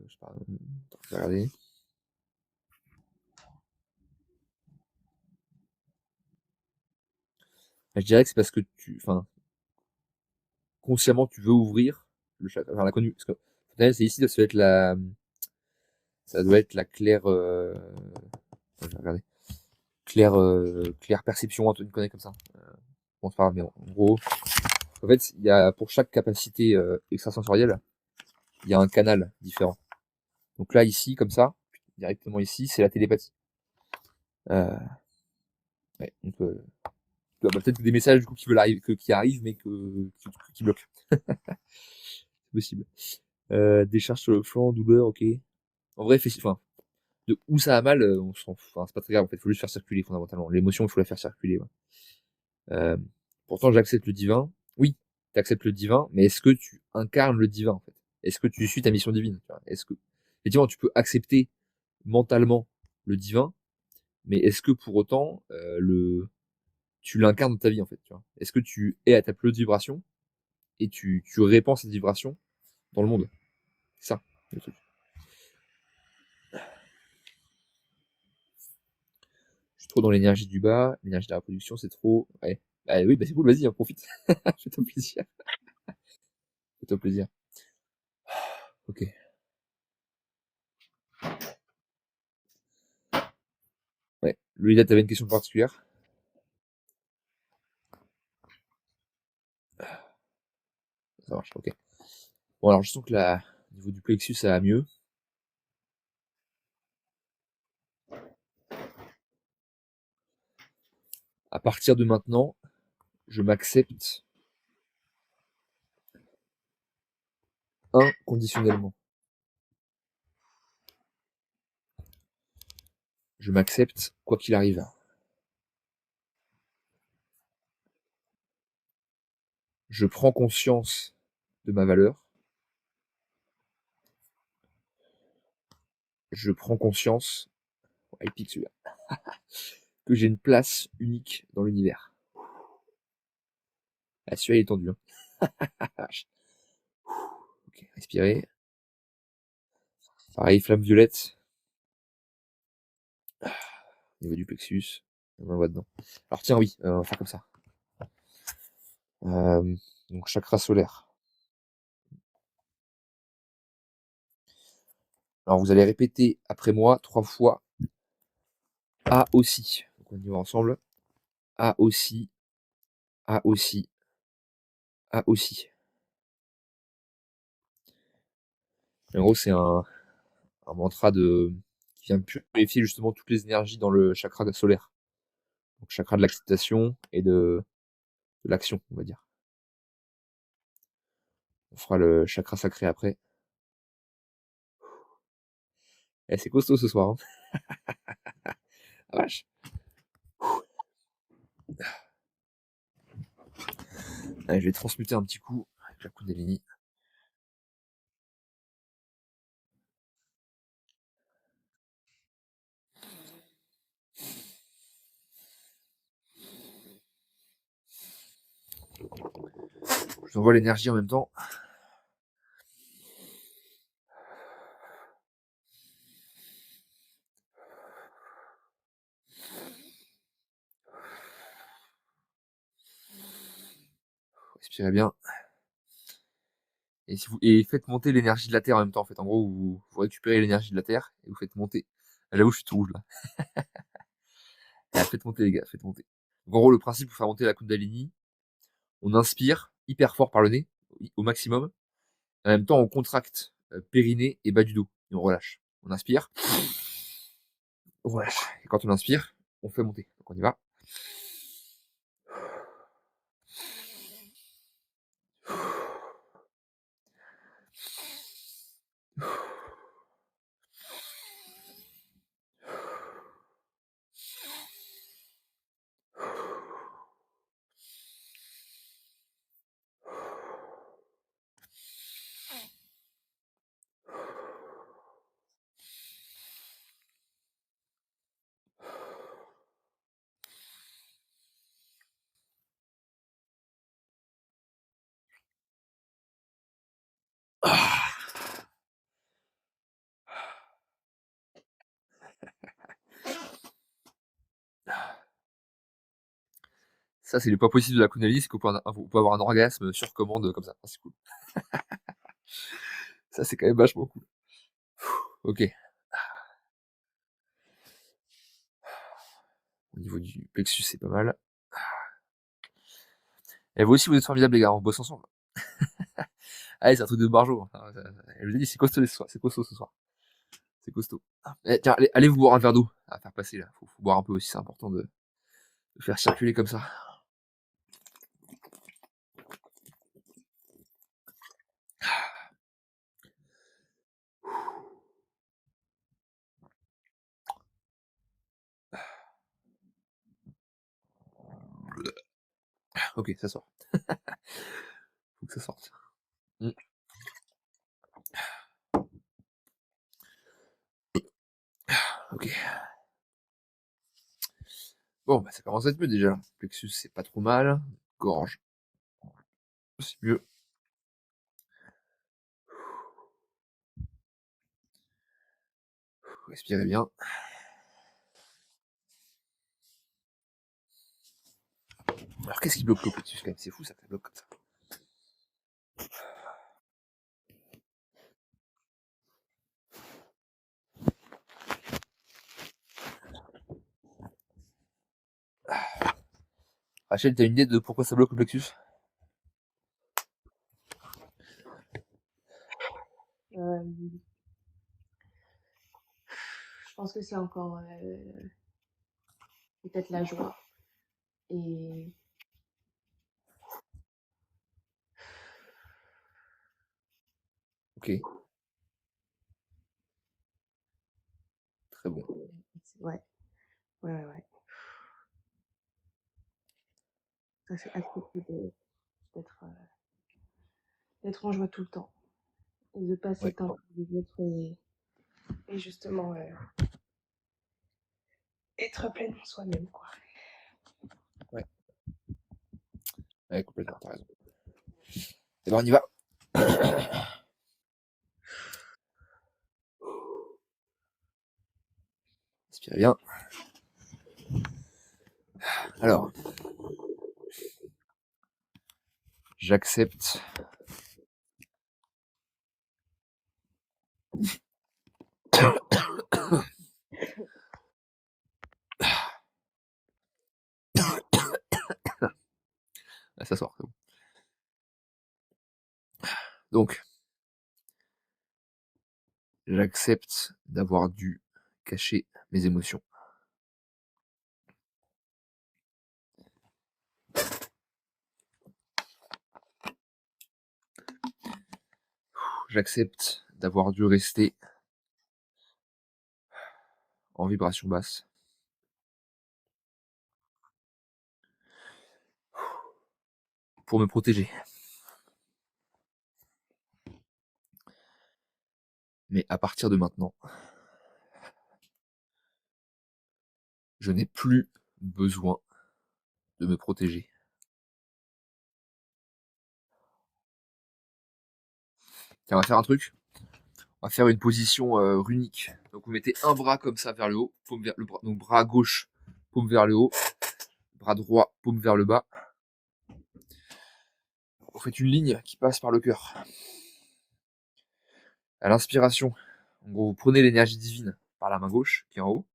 je sais pas, je vais regarder. Bah, je dirais que c'est parce que enfin, consciemment tu veux ouvrir le chakra, enfin la connue, parce que fontanelle c'est ici, ça doit être la claire, je vais regarder, claire perception, une connerie comme ça. Bon c'est pas grave, mais en gros, en fait il y a pour chaque capacité extrasensorielle, il y a un canal différent. Donc là ici comme ça, directement ici, c'est la télépathie. Euh, ouais, donc bah, peut-être des messages du coup qui arrivent mais qui bloquent. C'est possible. Décharge sur le flanc, douleur, ok. En vrai, enfin, de où ça a mal, on s'en fout. Enfin, c'est pas très grave en fait, faut juste faire circuler fondamentalement. L'émotion, il faut la faire circuler. Ouais. Euh, pourtant, j'accepte le divin. Oui, t'acceptes le divin, mais est-ce que tu incarnes le divin, en fait? Est-ce que tu suis ta mission divine? Est-ce que, effectivement, tu peux accepter mentalement le divin, mais est-ce que pour autant, tu l'incarnes dans ta vie, en fait, tu vois? Est-ce que tu es à ta plus haute vibration et tu répands cette vibration dans le monde? C'est ça, le truc. Je suis trop dans l'énergie du bas, l'énergie de la reproduction, c'est trop. Ouais. Bah oui, bah c'est cool, vas-y, hein, profite. Fais-toi plaisir. Fais-toi plaisir. Ok. Ouais. Louisa, t'avais une question particulière? Ça marche, ok. Bon, alors je sens que au niveau du plexus, ça va mieux. À partir de maintenant, je m'accepte inconditionnellement. Je m'accepte quoi qu'il arrive. Je prends conscience de ma valeur. Je prends conscience, il pique celui-là, que j'ai une place unique dans l'univers. Ah, celui-là, il est tendu. Hein. Ok, respirez. Pareil, flamme violette. Au niveau du plexus. On va dedans. Alors tiens, oui, on va faire comme ça. Donc chakra solaire. Alors vous allez répéter après moi 3 fois A aussi. Donc on y va ensemble. A aussi, A aussi, A aussi. En gros, c'est un mantra qui vient purifier justement toutes les énergies dans le chakra solaire. Donc chakra de l'acceptation et de l'action, on va dire. On fera le chakra sacré après. Eh, c'est costaud ce soir. Hein. Ah, vache. Allez, je vais transmuter un petit coup avec la Kundalini. Je vous envoie l'énergie en même temps. Respirez bien. Et faites monter l'énergie de la Terre en même temps. En fait, en gros, vous récupérez l'énergie de la Terre et vous faites monter. Là où je suis tout rouge là. Faites monter les gars, faites monter. Donc, en gros, le principe pour faire monter la Kundalini, on inspire hyper fort par le nez, au maximum. En même temps, on contracte périnée et bas du dos. Et on relâche. On inspire, on relâche. Et quand on inspire, on fait monter. Donc on y va. Ça, c'est le pas possible de la Kundalini, c'est qu'on peut avoir un orgasme sur commande comme ça. C'est cool. Ça, c'est quand même vachement cool. Ok. Au niveau du plexus, c'est pas mal. Et vous aussi, vous êtes formidables, les gars. On bosse ensemble. Allez, c'est un truc de barjo. Je vous ai dit, c'est costaud ce soir. C'est costaud ce soir. C'est costaud. Eh, tiens, allez vous boire un verre d'eau à faire passer là. Faut boire un peu aussi, c'est important de faire circuler comme ça. Ok, ça sort. Faut que ça sorte. Mm. Ok. Bon, bah, ça commence à être mieux déjà. Plexus, c'est pas trop mal. Gorge, c'est mieux. Respirez bien. Alors, qu'est-ce qui bloque le plexus quand même? C'est fou ça, ça bloque comme ça. Rachel, t'as une idée de pourquoi ça bloque le plexus? Je pense que c'est encore peut-être la joie. Et Ok. Très bon. ouais. Ça fait accepter d'être en joie tout le temps. Et de pas Ouais. s'éteindre pour les autres et justement être pleinement soi-même, quoi. Ouais, complètement, t'as raison. Et ben on y va. Respirez bien. Alors, j'accepte ah, ça sort, c'est bon. Donc, j'accepte d'avoir dû cacher mes émotions. J'accepte d'avoir dû rester en vibration basse. Pour me protéger. Mais à partir de maintenant, je n'ai plus besoin de me protéger. Tiens, on va faire un truc. On va faire une position runique. Donc vous mettez un bras comme ça vers le haut, paume vers le bras, donc bras gauche, paume vers le haut, bras droit, paume vers le bas. Vous faites une ligne qui passe par le cœur. À l'inspiration, en gros, vous prenez l'énergie divine par la main gauche qui est en haut.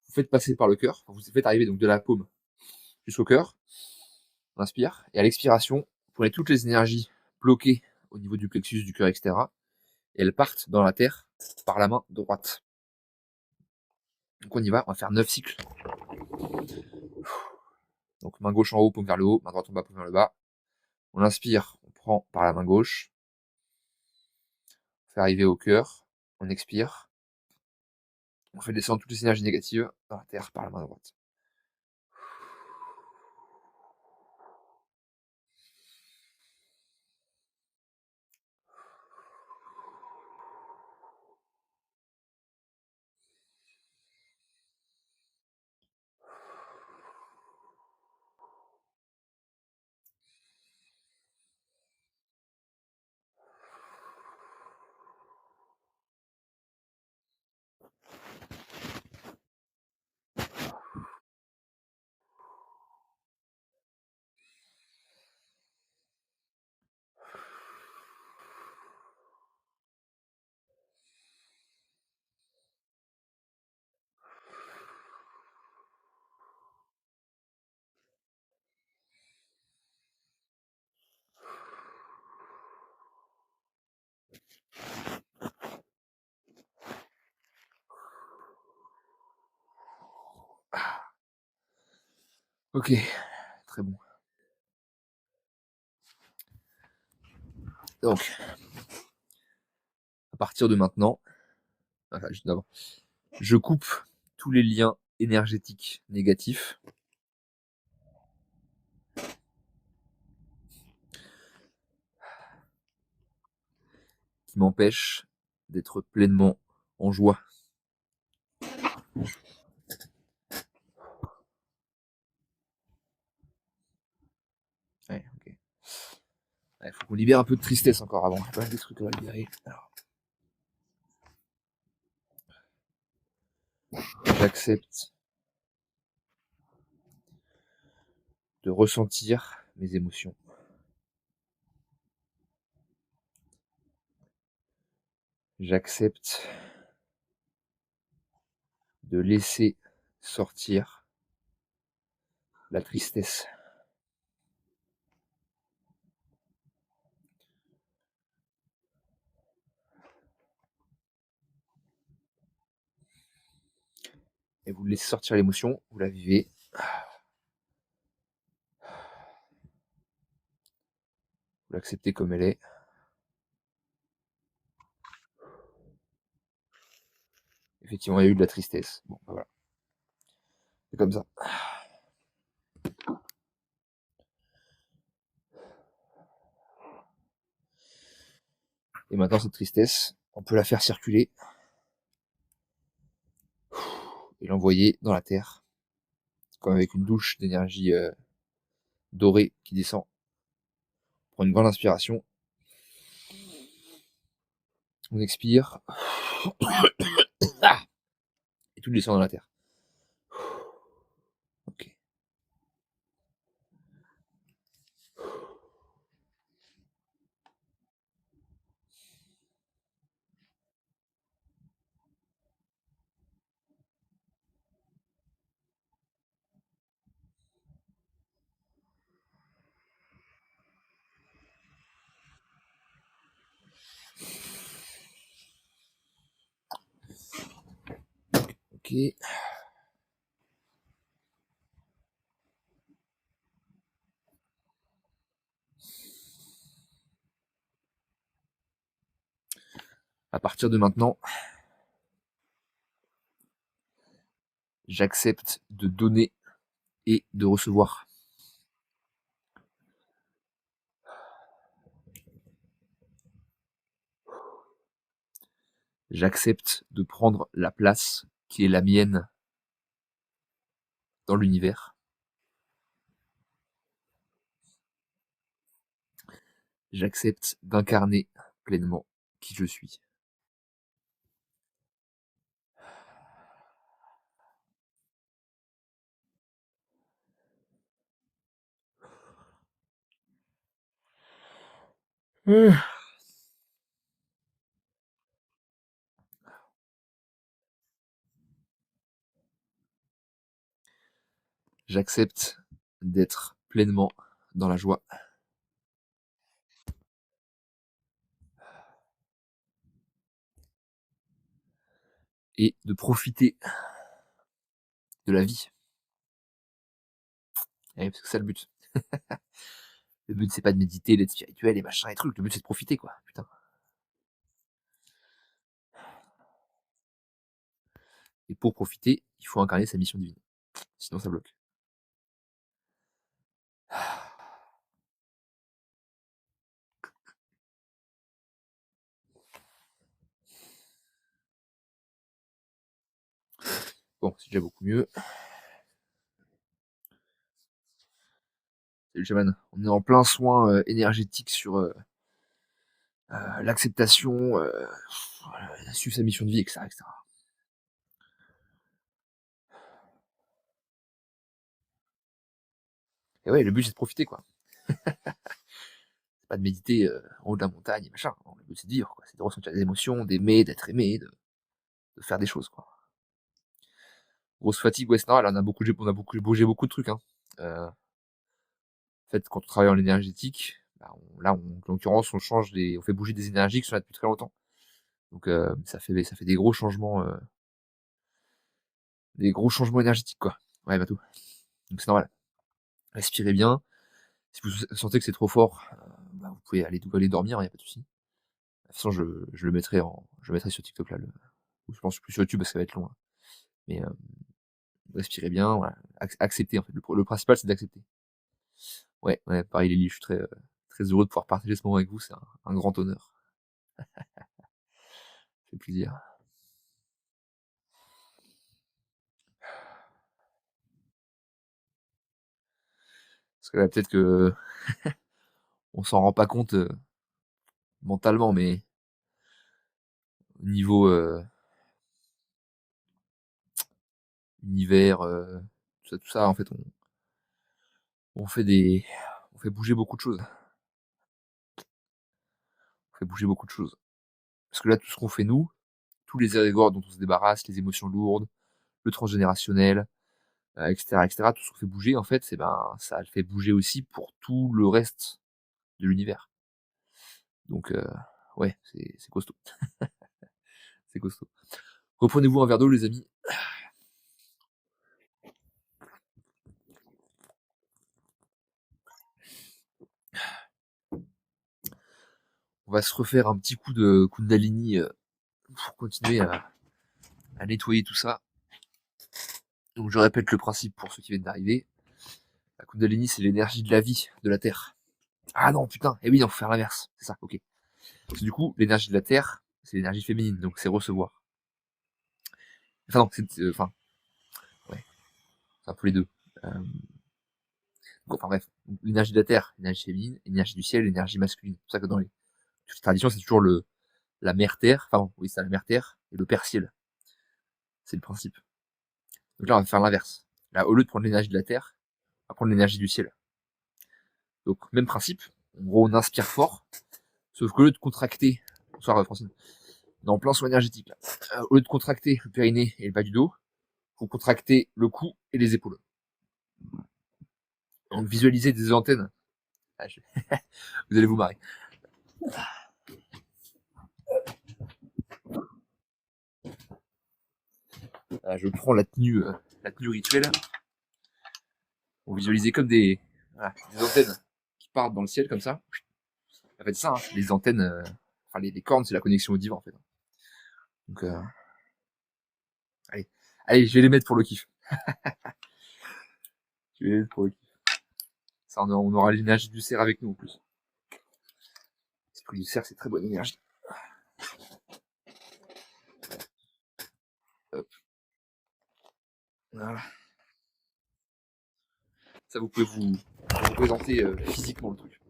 Vous faites passer par le cœur. Vous faites arriver donc de la paume jusqu'au cœur. On inspire. Et à l'expiration, vous prenez toutes les énergies bloquées au niveau du plexus, du cœur, etc. Et elles partent dans la terre par la main droite. Donc on y va, on va faire 9 cycles. Donc main gauche en haut, paume vers le haut, main droite en bas, paume vers le bas. On inspire, on prend par la main gauche. On fait arriver au cœur. On expire. On fait descendre toutes les énergies négatives dans la terre par la main droite. Ok, très bon. Donc, à partir de maintenant, enfin, juste d'avant, je coupe tous les liens énergétiques négatifs. qui m'empêche d'être pleinement en joie. Ouais, ok. Ouais, faut qu'on libère un peu de tristesse encore avant. Il y a pas mal de trucs à libérer. Alors, j'accepte de ressentir mes émotions. J'accepte de laisser sortir la tristesse. Et vous laissez sortir l'émotion, vous la vivez. Vous l'acceptez comme elle est. Effectivement, il y a eu de la tristesse. Bon, bah voilà. C'est comme ça. Et maintenant, cette tristesse, on peut la faire circuler et l'envoyer dans la terre, comme avec une douche d'énergie dorée qui descend. On prend une grande inspiration. On expire. Et tout descend dans la terre. Ok. Ok. À partir de maintenant, j'accepte de donner et de recevoir. J'accepte de prendre la place qui est la mienne dans l'univers. J'accepte d'incarner pleinement qui je suis. J'accepte d'être pleinement dans la joie. Et de profiter de la vie. Eh, parce que c'est ça le but. Le but, c'est pas de méditer, d'être spirituel et machin et trucs. Le but, c'est de profiter, quoi. Putain. Et pour profiter, il faut incarner sa mission divine. Sinon, ça bloque. Bon, c'est déjà beaucoup mieux. Salut, chaman. On est en plein soin énergétique sur l'acceptation, suivre sa mission de vie, etc., etc. Et ouais, le but, c'est de profiter, quoi. C'est pas de méditer en haut de la montagne et machin. Non, le but, c'est de vivre, quoi. C'est de ressentir des émotions, d'aimer, d'être aimé, de faire des choses, quoi. Grosse fatigue, ouais, c'est normal. On a beaucoup bougé beaucoup de trucs, hein. En fait, quand on travaille en énergétique, bah, en l'occurrence, on fait bouger des énergies qui sont là depuis très longtemps. Donc, ça fait des gros changements énergétiques, quoi. Ouais, bah tout. Donc, c'est normal. Respirez bien. Si vous sentez que c'est trop fort, bah, vous pouvez aller dormir, il n'y a pas de souci. De toute façon, je le mettrai sur TikTok, là, ou je pense plus sur YouTube parce que ça va être long, hein. Mais, respirez bien, voilà. Acceptez, en fait. Le principal, c'est d'accepter. Ouais, ouais, pareil, Lily, je suis très heureux de pouvoir partager ce moment avec vous. C'est un grand honneur. fait plaisir. Parce que là, peut-être que on s'en rend pas compte mentalement, mais au niveau univers, tout ça, en fait, on fait bouger beaucoup de choses. On fait bouger beaucoup de choses. Parce que là, tout ce qu'on fait nous, tous les érigores dont on se débarrasse, les émotions lourdes, le transgénérationnel, etc., tout ce qu'on fait bouger, en fait, ça le fait bouger aussi pour tout le reste de l'univers. Donc, ouais, c'est costaud. C'est costaud. Reprenez-vous un verre d'eau, les amis. On va se refaire un petit coup de Kundalini pour continuer à nettoyer tout ça. Donc, je répète le principe pour ceux qui viennent d'arriver. La Kundalini, c'est l'énergie de la vie, de la Terre. Ah non, putain, eh oui, non, faut faire l'inverse. C'est ça, ok. Parce que du coup, l'énergie de la Terre, c'est l'énergie féminine, donc c'est recevoir. Enfin non, enfin, ouais, c'est un peu les deux. Euh, enfin bref, l'énergie de la Terre, l'énergie féminine, l'énergie du ciel, l'énergie masculine. C'est pour ça que dans toutes les traditions, c'est toujours la mère Terre, enfin oui, c'est la mère Terre et le père ciel. C'est le principe. Donc là, on va faire l'inverse. Là, au lieu de prendre l'énergie de la Terre, on va prendre l'énergie du ciel. Donc, même principe. En gros, on inspire fort, sauf qu'au lieu de contracter, bonsoir Francine, on est en plein soin énergétique là. Au lieu de contracter le périnée et le bas du dos, faut contracter le cou et les épaules. Donc visualisez des antennes. Ah, vous allez vous marrer. Je prends la tenue rituelle. On visualisez comme des antennes qui partent dans le ciel comme ça. En fait, ça, hein, les antennes, enfin les cornes, c'est la connexion au divin en fait. Donc, allez, je vais les mettre pour le kiff. Je vais les mettre pour le kiff. Ça, on aura l'énergie du cerf avec nous en plus. L'esprit du cerf, c'est très bonne énergie. Hop. Voilà. Ça, vous pouvez vous représenter physiquement le truc.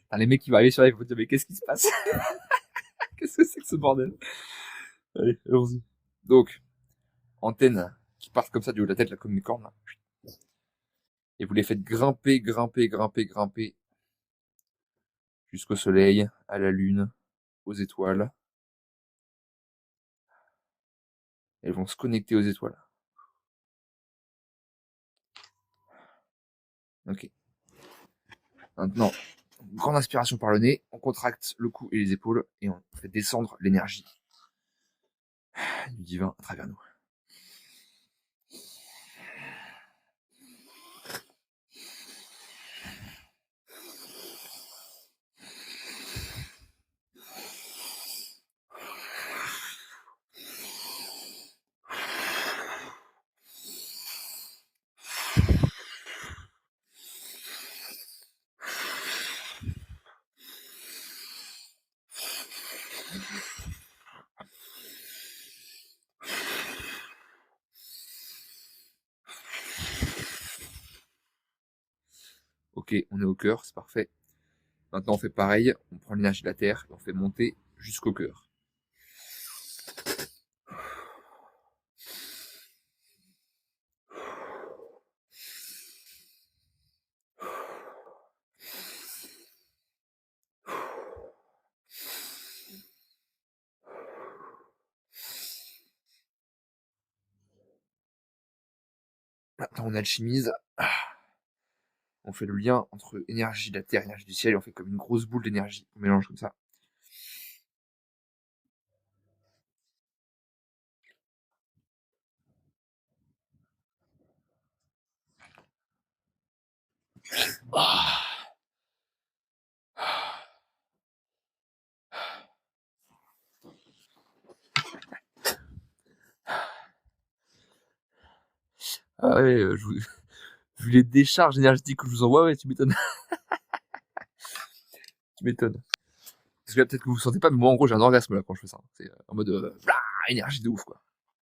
Enfin, les mecs qui vont arriver sur live, vous dire mais qu'est-ce qui se passe? Qu'est-ce que c'est que ce bordel? Allez, allons-y. Donc, antennes qui partent comme ça du haut de la tête, là, comme des cornes. Là. Et vous les faites grimper, jusqu'au soleil, à la lune, aux étoiles. Elles vont se connecter aux étoiles. Ok. Maintenant, grande inspiration par le nez, on contracte le cou et les épaules et on fait descendre l'énergie du divin à travers nous. Ok, on est au cœur, c'est parfait. Maintenant, on fait pareil, on prend l'énergie de la terre et on fait monter jusqu'au cœur. Maintenant, on alchimise. On fait le lien entre énergie de la terre et énergie du ciel et on fait comme une grosse boule d'énergie. On mélange comme ça. Ah ouais, vu les décharges énergétiques que je vous envoie, ouais, tu m'étonnes. Tu Tu m'étonnes. Parce que là, peut-être que vous sentez pas, mais moi, en gros, j'ai un orgasme là quand je fais ça. C'est en mode, énergie de ouf, quoi.